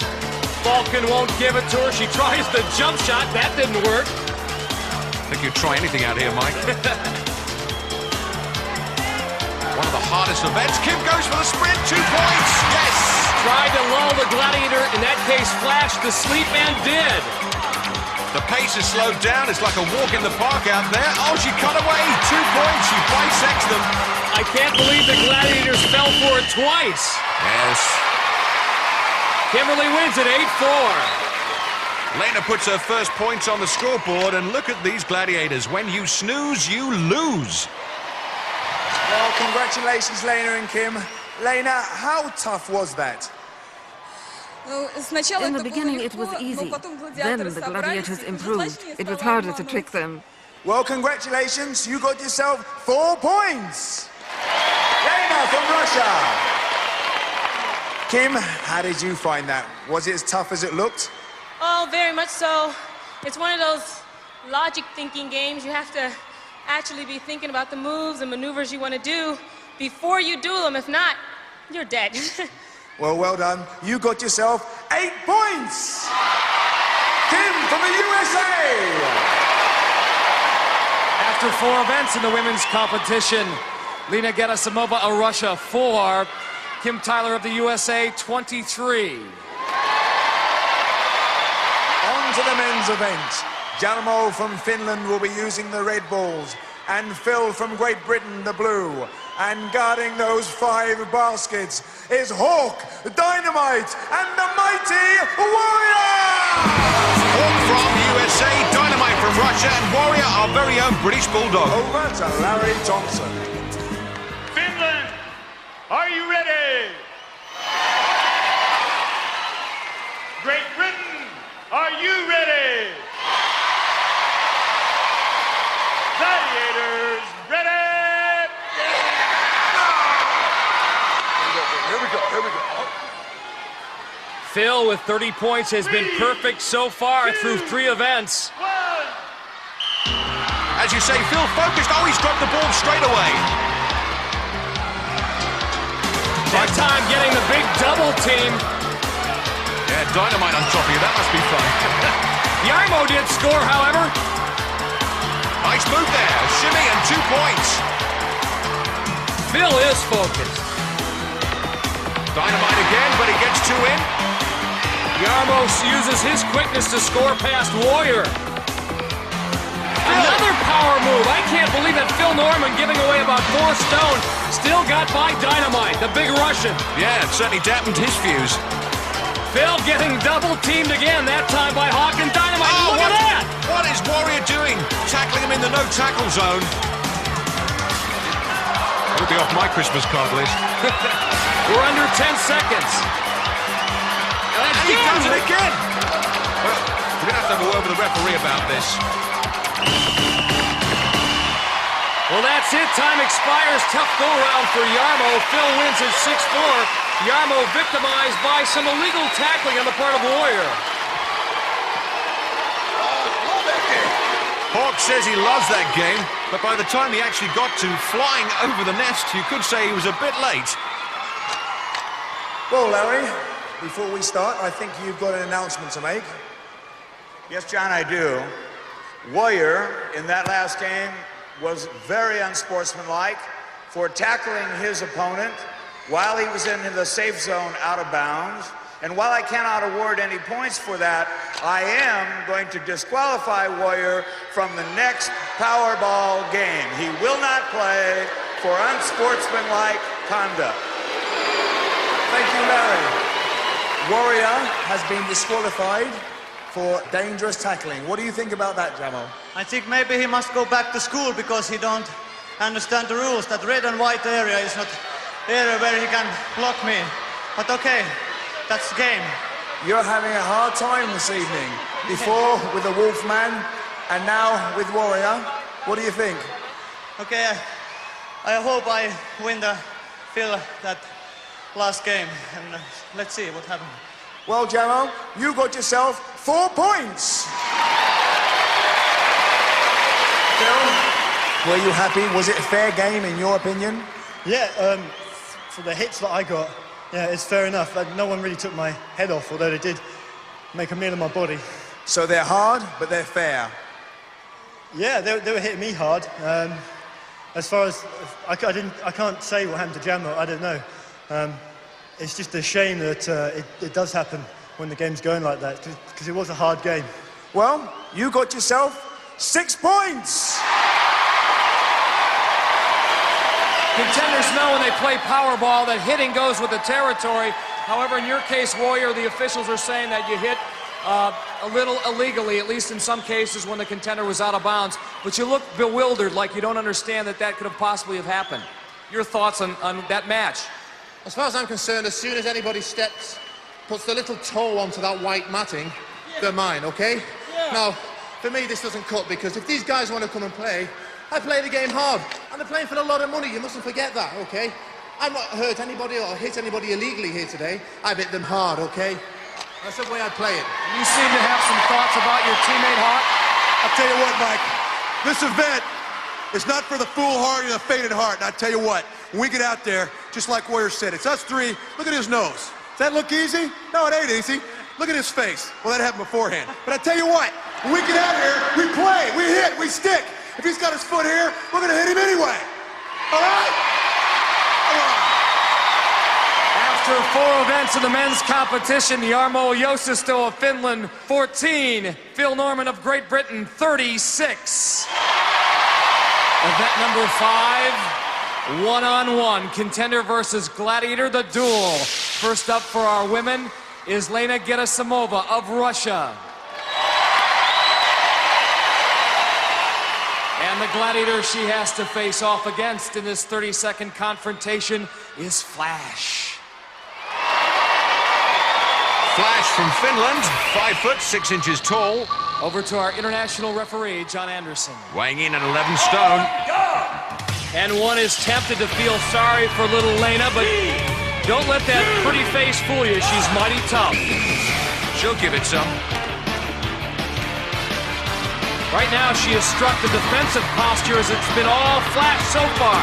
Falcon won't give it to her. She tries the jump shot. That didn't work. I think you'd try anything out here, Mike. One of the hardest events. Kim goes for the sprint. 2 points. Yes. Tried to lull the Gladiator, in that case Flash, to sleep and did. The pace is slowed down. It's like a walk in the park out there. Oh, she cut away. 2 points. She bisects them. I can't believe the Gladiators fell for it twice. Yes. Kimberly wins at 8-4. Lena puts her first points on the scoreboard, and look at these Gladiators. When you snooze, you lose. Well, congratulations, Lena and Kim. Lena, how tough was that? In the beginning, it was easy. Then the Gladiators improved. It was harder to trick them. Well, congratulations. You got yourself 4 points. Lena from Russia. Kim, how did you find that? Was it as tough as it looked? Oh, very much so. It's one of those logic thinking games. You have to actually be thinking about the moves and maneuvers you want to do before you do them. If not, you're dead. Well, well done. You got yourself 8 points. Kim from the USA. After 4 events in the women's competition, Lena GIRASIMOVA of Russia 4, Kim Tyler of the USA 23. On to the men's event. Adamle from Finland will be using the red balls, and Phil from Great Britain the blue. And guarding those 5 baskets is Hawk, Dynamite, and the mighty Warrior! Hawk from USA, Dynamite from Russia, and Warrior, our very own British Bulldog. Over to Larry Thompson. Finland, are you ready? Great Britain, are you ready? Gladiators, ready? Here we go. Phil with 30 points has been perfect so far through 3 events. As you say, Phil focused. Oh, he's dropped the ball straight away. That time getting the big double team. Yeah, Dynamite on top of you. That must be fun. Yarmo did score, however. Nice move there. Shimmy and 2 points. Phil is focused. Dynamite again, but he gets 2 in. Yarmo uses his quickness to score past Warrior. Another power move. I can't believe that Phil Norman, giving away about 4 stone, still got by Dynamite, the big Russian. Yeah, it certainly dampened his fuse. Phil getting double teamed again, that time by Hawk and Dynamite. Oh, look at that! What is Warrior doing? Tackling him in the no-tackle zone. It'll be off my Christmas card list. We're under 10 seconds. And he does it again. Well, we're going to have a word with the referee about this. Well, that's it. Time expires. Tough go-round for Yarmo. Phil wins at 6-4. Yarmo victimized by some illegal tackling on the part of Warrior. Hawk says he loves that game, but by the time he actually got to flying over the nest, you could say he was a bit late. Well, Larry, before we start, I think you've got an announcement to make. Yes, John, I do. Warrior, in that last game, was very unsportsmanlike for tackling his opponent while he was in the safe zone out of bounds. And while I cannot award any points for that, I am going to disqualify Warrior from the next Powerball game. He will not play for unsportsmanlike conduct. Thank you, Larry. Warrior has been disqualified for dangerous tackling. What do you think about that, Jamo? I think maybe he must go back to school because he don't understand the rules. That red and white area is not area where he can block me. But okay, that's the game. You're having a hard time this evening. Before with the Wolfman and now with Warrior. What do you think? Okay, I hope I win that last game, and let's see what happens. Well, Jamo, you got yourself 4 points. Phil, were you happy? Was it a fair game in your opinion? Yeah, for the hits that I got, yeah, it's fair enough. No one really took my head off, although they did make a meal of my body. So they're hard, but they're fair. Yeah, they were hitting me hard. As far as I can't say what happened to Jamo. I don't know. It's just a shame that it does happen when the game's going like that, because it was a hard game. Well, you got yourself 6 points. Contenders know when they play Powerball that hitting goes with the territory. However, in your case, Warrior, the officials are saying that you hit a little illegally, at least in some cases when the contender was out of bounds. But you look bewildered, like you don't understand that could have possibly have happened. Your thoughts on that match? As far as I'm concerned, as soon as anybody puts the little toe onto that white matting, they're mine, okay? Yeah. Now, for me, this doesn't cut, because if these guys want to come and play, I play the game hard. And they're playing for a lot of money, you mustn't forget that, okay? I've not hurt anybody or hit anybody illegally here today. I've hit them hard, okay? That's the way I play it. You seem to have some thoughts about your teammate, Hart. I'll tell you what, Mike, this event is not for the foolhardy or the fainted heart. And I tell you what, when we get out there, just like Warrior said, it's us three. Look at his nose. Does that look easy? No, it ain't easy. Look at his face. Well, that happened beforehand. But I tell you what, when we get out here, we play, we hit, we stick. If he's got his foot here, we're gonna hit him anyway. All right? Come on. After 4 events of the men's competition, Jarmo Joosisto of Finland, 14. Phil Norman of Great Britain, 36. Event number 5, one-on-one, contender versus gladiator, the duel. First up for our women is LENA GIRASIMOVA of Russia. And the gladiator she has to face off against in this 30-second confrontation is Flash. Flash from Finland, 5 foot 6 inches tall. Over to our international referee, John Anderson. Weighing in at 11 stone. And one is tempted to feel sorry for little LENA, but don't let that pretty face fool you. She's mighty tough. She'll give it some. Right now, she has struck the defensive posture as it's been all Flash so far.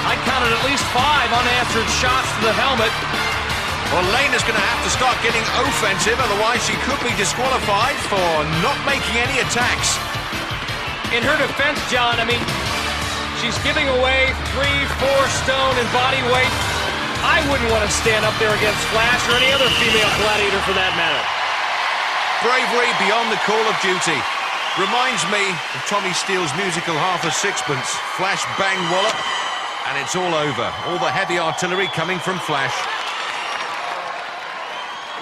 I counted at least 5 unanswered shots to the helmet. Well, LENA's going to have to start getting offensive, otherwise she could be disqualified for not making any attacks. In her defense, John, I mean, she's giving away 3-4 stone in body weight. I wouldn't want to stand up there against Flash or any other female gladiator for that matter. Bravery beyond the call of duty. Reminds me of Tommy Steele's musical Half a Sixpence. Flash bang wallop, and it's all over. All the heavy artillery coming from Flash.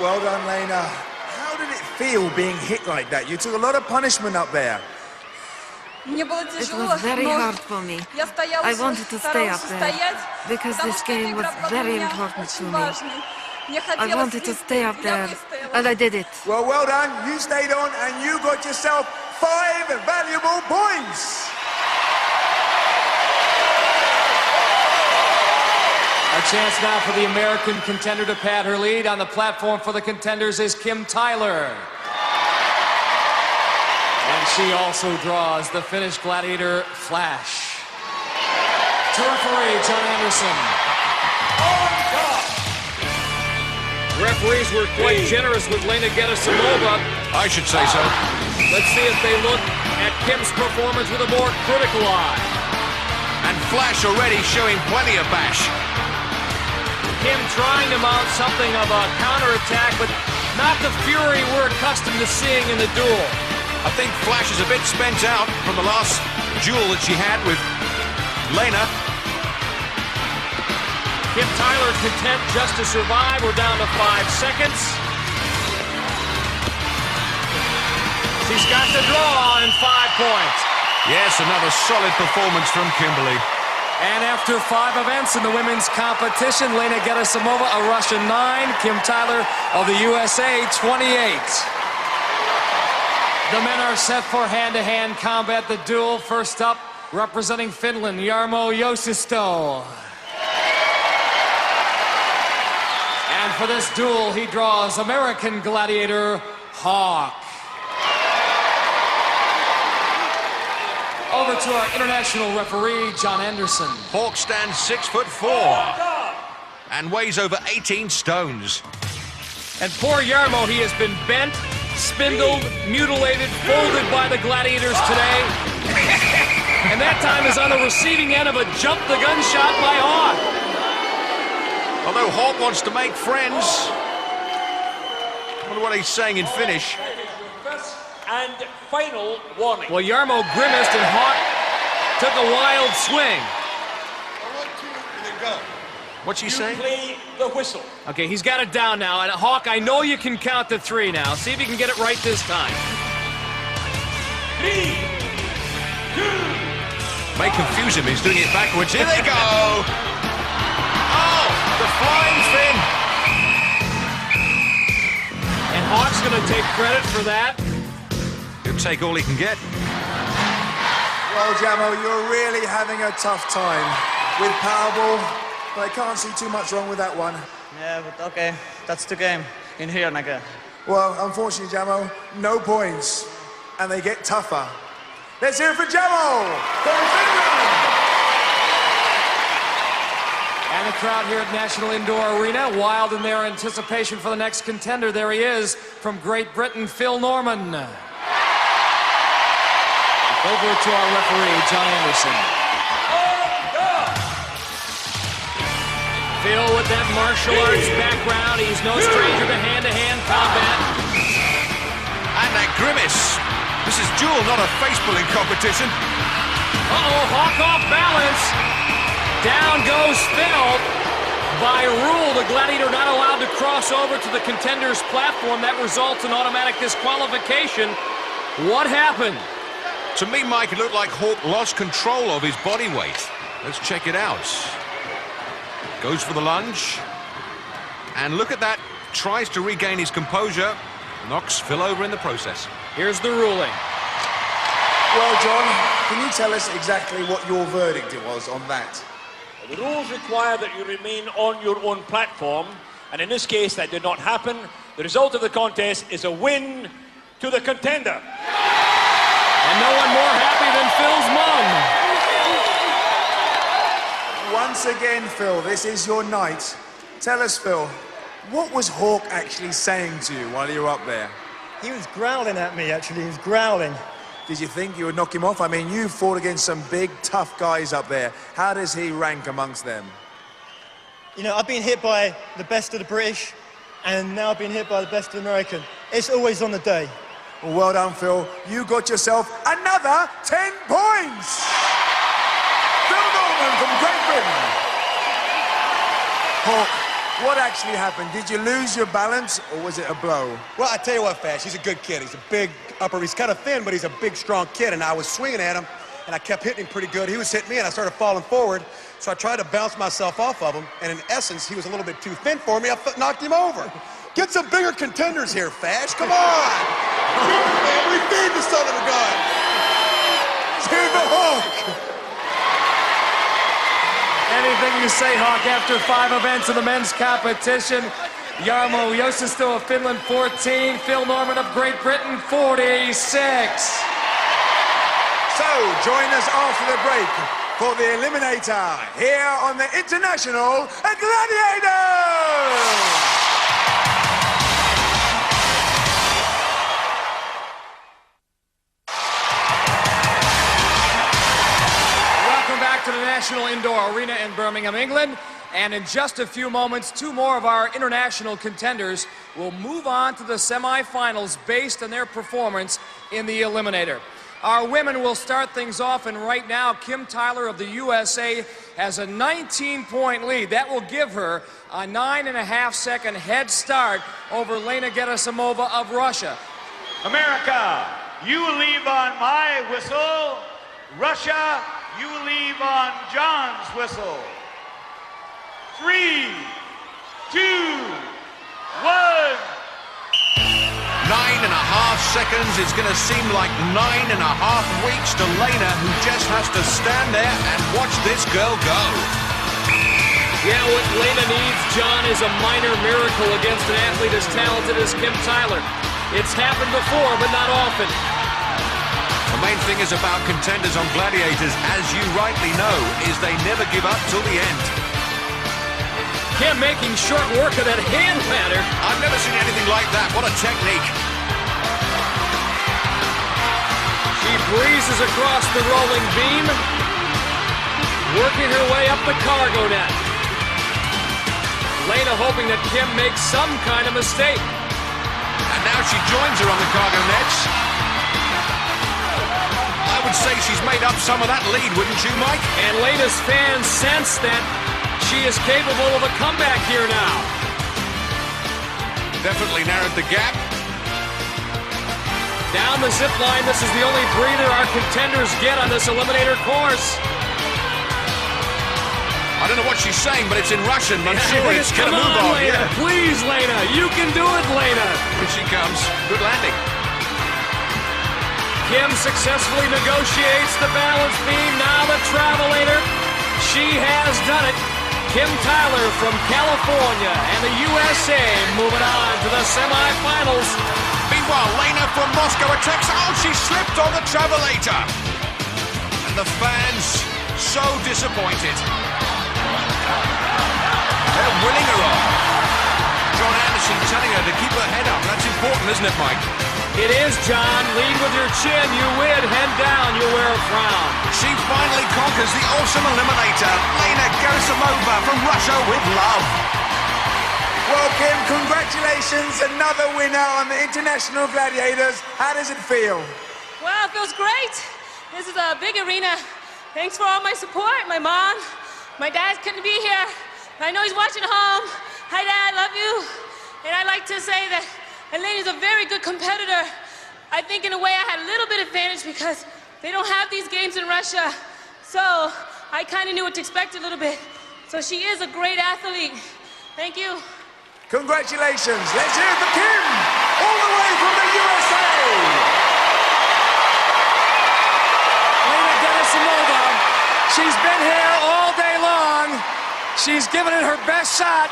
Well done, LENA. How did it feel being hit like that? You took a lot of punishment up there. It was very hard for me. I wanted to stay up there because this game was very important to me. I wanted to stay up there, and I did it. Well done. You stayed on, and you got yourself 5 valuable points. A chance now for the American contender to pad her lead. On the platform for the contenders is Kim Tyler. And she also draws the Finnish gladiator, Flash. To referee, John Anderson. Referees were quite generous with LENA GIRASIMOVA. I should say so. Let's see if they look at Kim's performance with a more critical eye. And Flash already showing plenty of bash. Kim trying to mount something of a counterattack, but not the fury we're accustomed to seeing in the duel. I think Flash is a bit spent out from the last duel that she had with LENA. Kim Tyler content just to survive. We're down to 5 seconds. She's got the draw and 5 points. Yes, another solid performance from Kimberly. And after 5 events in the women's competition, LENA GIRASIMOVA, a Russian 9, Kim Tyler of the USA, 28. The men are set for hand-to-hand combat, the duel. First up representing Finland, Jarmo Josisto. And for this duel, he draws American Gladiator Hawk. Over to our international referee, John Anderson. Hawk stands 6'4" and weighs over 18 stones. And poor Jarmo, he has been bent, spindled, mutilated, folded by the Gladiators today. And that time is on the receiving end of a jump the gun shot by Hawk. Although Hawk wants to make friends. I wonder what he's saying in Finnish. And final warning. Well, Jarmo grimaced and Hawk took a wild swing. What's he saying? Play the whistle. Okay, he's got it down now. And Hawk, I know you can count to 3 now. See if you can get it right this time. 3, 2. May confuse him, he's doing it backwards. Here they go! Oh, the flying fin! And Hawk's gonna take credit for that. He'll take all he can get. Well, Jamo, you're really having a tough time with Powerball, but I can't see too much wrong with that one. Yeah, but okay, that's the game in here, Naga. Well, unfortunately, Jamo, no points, and they get tougher. Let's hear it for Jamo from Finland! And the crowd here at National Indoor Arena, wild in their anticipation for the next contender. There he is from Great Britain, Phil Norman. Over to our referee, John Anderson. Phil with that martial arts background, he's no stranger to hand-to-hand combat. And that grimace. This is duel, not a face-pulling competition. Uh-oh, Hawk off balance. Down goes Phil. By rule, the Gladiator not allowed to cross over to the contender's platform. That results in automatic disqualification. What happened? To me, Mike, it looked like Hawk lost control of his body weight. Let's check it out. Goes for the lunge. And look at that. Tries to regain his composure. Knocks Phil over in the process. Here's the ruling. Well, John, can you tell us exactly what your verdict was on that? The rules require that you remain on your own platform, and in this case, that did not happen. The result of the contest is a win to the contender. And no one more happy than Phil's mom. Once again, Phil, this is your night. Tell us, Phil, what was Hawk actually saying to you while you were up there? He was growling at me, actually. He was growling. Did you think you would knock him off? I mean, you fought against some big, tough guys up there. How does he rank amongst them? You know, I've been hit by the best of the British, and now I've been hit by the best of the American. It's always on the day. Well done, Phil. You got yourself another 10 points! Phil Norman from Great Britain. Hawk, what actually happened? Did you lose your balance, or was it a blow? Well, I tell you what, Fash, he's a good kid. He's a big upper. He's kind of thin, but he's a big, strong kid, and I was swinging at him, and I kept hitting him pretty good. He was hitting me, and I started falling forward, so I tried to bounce myself off of him, and in essence, he was a little bit too thin for me. I knocked him over. Get some bigger contenders here, Fash. Come on! Man, we feed the son of a gun. Here's the Hawk. Anything you say, Hawk, after 5 events of the men's competition. Jarmo Josisto of Finland, 14. Phil Norman of Great Britain, 46. So, join us after the break for the Eliminator here on the International Gladiators! To the National Indoor Arena in Birmingham, England. And in just a few moments, 2 more of our international contenders will move on to the semifinals based on their performance in the Eliminator. Our women will start things off, and right now, Kim Tyler of the USA has a 19-point lead. That will give her a 9.5-second head start over LENA GIRASIMOVA of Russia. America, you will leave on my whistle. Russia, you will leave on John's whistle. 3, 2, 1. 9.5 seconds is going to seem like 9.5 weeks to Lena, who just has to stand there and watch this girl go. Yeah, what Lena needs, John, is a minor miracle against an athlete as talented as Kim Tyler. It's happened before, but not often. The main thing is about contenders on Gladiators, as you rightly know, is they never give up till the end. Kim making short work of that hand pattern. I've never seen anything like that. What a technique. She breezes across the rolling beam, working her way up the cargo net. Lena hoping that Kim makes some kind of mistake. And now she joins her on the cargo nets. I would say she's made up some of that lead, wouldn't you, Mike? And Lena's fans sense that she is capable of a comeback here now. Definitely narrowed the gap. Down the zip line, this is the only breather our contenders get on this eliminator course. I don't know what she's saying, but it's in Russian. I'm sure it's Come going to move on, on. Lena. Yeah. Please, Lena. You can do it, Lena. Here she comes. Good landing. Kim successfully negotiates the balance beam. Now the travelator. She has done it. Kim Tyler from California and the USA moving on to the semifinals. Meanwhile, Lena from Moscow attacks. Oh, she slipped on the travelator. And the fans so disappointed. They're winning her on. John Anderson telling her to keep her head up. That's important, isn't it, Mike? It is, John. Lead with your chin. You win. Head down. You wear a frown. She finally conquers the awesome eliminator, Lena GIRASIMOVA from Russia with love. Well, Kim, congratulations. Another winner on the International Gladiators. How does it feel? Well, it feels great. This is a big arena. Thanks for all my support. My mom, my dad couldn't be here. I know he's watching home. Hi, Dad, love you. And I'd like to say that Lena's a very good competitor. I think in a way I had a little bit of advantage because they don't have these games in Russia. So I kind of knew what to expect a little bit. So she is a great athlete. Thank you. Congratulations. Let's hear it for Kim, all the way from the USA. Lena GIRASIMOVA. She's been here all day long. She's given it her best shot.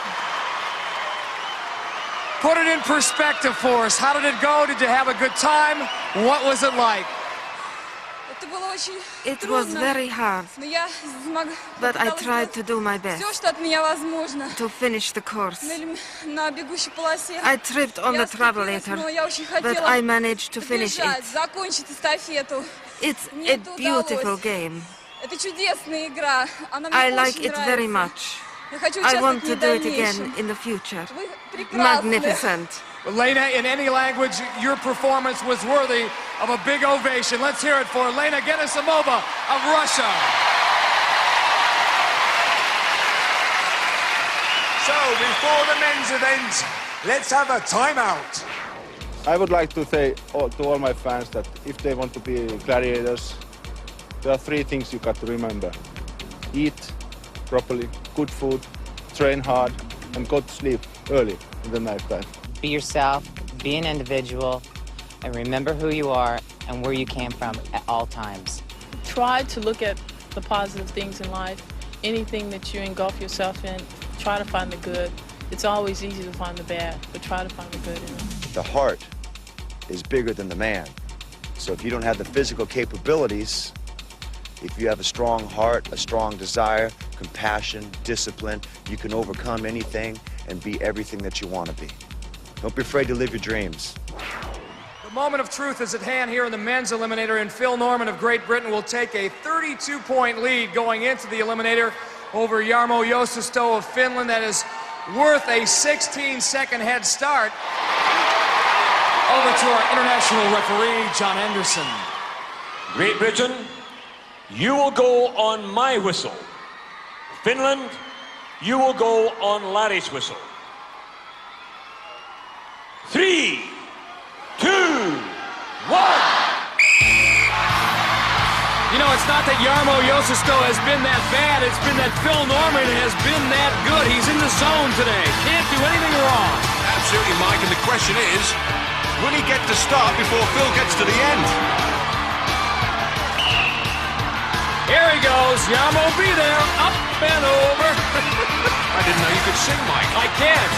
Put it in perspective for us. How did it go? Did you have a good time? What was it like? It was very hard, but I tried to do my best to finish the course. I tripped on the travelator, but I managed to finish it. It's a beautiful game. I like it very much. I want to do it again in the future. Magnificent. Lena, in any language, your performance was worthy of a big ovation. Let's hear it for Lena GIRASIMOVA of Russia. So, before the men's event, let's have a timeout. I would like to say to all my fans that if they want to be gladiators, there are 3 things you got to remember. Eat properly, good food, train hard, and go to sleep early in the night time. Be yourself, be an individual, and remember who you are and where you came from at all times. Try to look at the positive things in life. Anything that you engulf yourself in, try to find the good. It's always easy to find the bad, but try to find the good in it. The heart is bigger than the man. So if you don't have the physical capabilities, if you have a strong heart, a strong desire, compassion, discipline, you can overcome anything and be everything that you want to be. Don't be afraid to live your dreams. The moment of truth is at hand here in the men's eliminator, and Phil Norman of Great Britain will take a 32-point lead going into the eliminator over Jarmo Josisto of Finland. That is worth a 16-second head start. Over to our international referee, John Anderson. Great Britain, you will go on my whistle. Finland, you will go on Larry's whistle. 3, 2, 1. You know, it's not that Jarmo Josisto has been that bad, it's been that Phil Norman has been that good. He's in the zone today. Can't do anything wrong. Absolutely, Mike, and the question is, Will he get to start before Phil gets to the end? Here he goes. Jarmo be there. Up and over. I didn't know you could sing, Mike. I can't.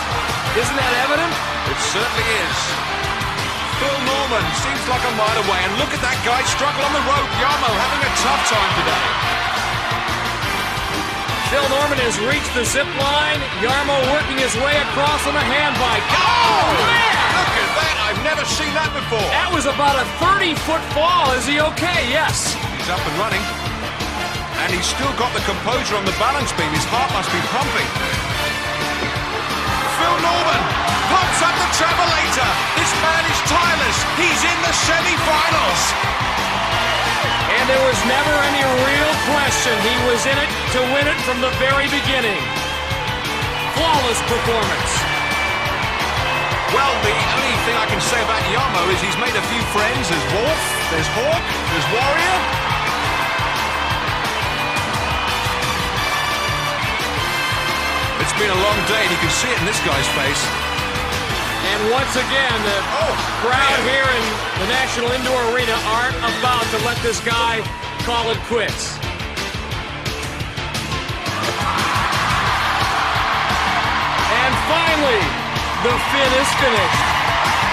Isn't that evident? It certainly is. Phil Norman seems like a mile away, and look at that guy struggle on the rope. Jarmo having a tough time today. Phil Norman has reached the zip line. Jarmo working his way across on a hand bike. Oh, man! Look at that. I've never seen that before. That was about a 30-foot fall. Is he okay? Yes. He's up and running. And he's still got the composure on the balance beam. His heart must be pumping. Phil Norman pumps up the travelator. This man is tireless. He's in the semi-finals. And there was never any real question. He was in it to win it from the very beginning. Flawless performance. Well, the only thing I can say about Jarmo is he's made a few friends. There's Wolf, there's Hawk, there's Warrior. It's been a long day, and you can see it in this guy's face. And once again, the crowd here in the National Indoor Arena aren't about to let this guy call it quits. And finally, the Finn is finished,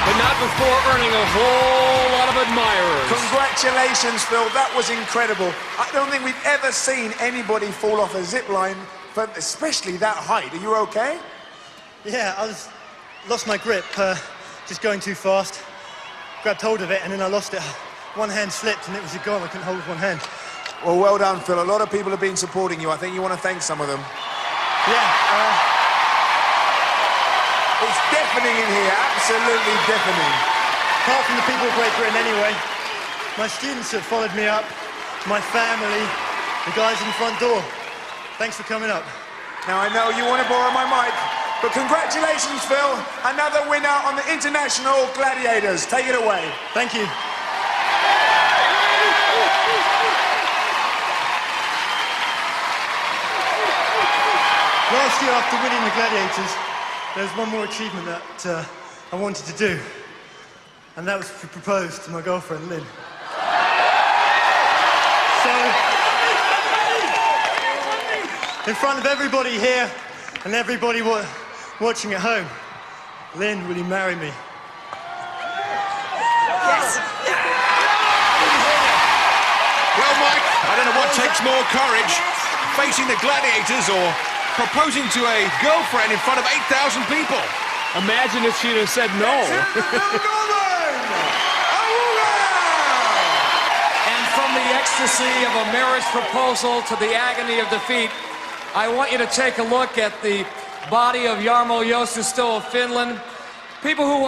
but not before earning a whole lot of admirers. Congratulations, Phil. That was incredible. I don't think we've ever seen anybody fall off a zip line, but especially that height. Are you okay? Yeah, lost my grip, just going too fast. Grabbed hold of it and then I lost it. One hand slipped and it was gone. I couldn't hold with one hand. Well, well done, Phil. A lot of people have been supporting you. I think you want to thank some of them. Yeah. It's deafening in here, absolutely deafening. Apart from the people of Great Britain anyway, my students have followed me up, my family, the guys in the front door. Thanks for coming up. Now, I know you want to borrow my mic, but congratulations, Phil. Another winner on the International Gladiators. Take it away. Thank you. Last year, after winning the Gladiators, there was one more achievement that I wanted to do, and that was to propose to my girlfriend, Lynn. In front of everybody here and everybody watching at home, Lynn, will you marry me? Yes. Well, Mike, I don't know what takes more courage, facing the Gladiators or proposing to a girlfriend in front of 8,000 people. Imagine if she'd have said no. And from the ecstasy of a marriage proposal to the agony of defeat, I want you to take a look at the body of Jarmo Joosisto of Finland. People who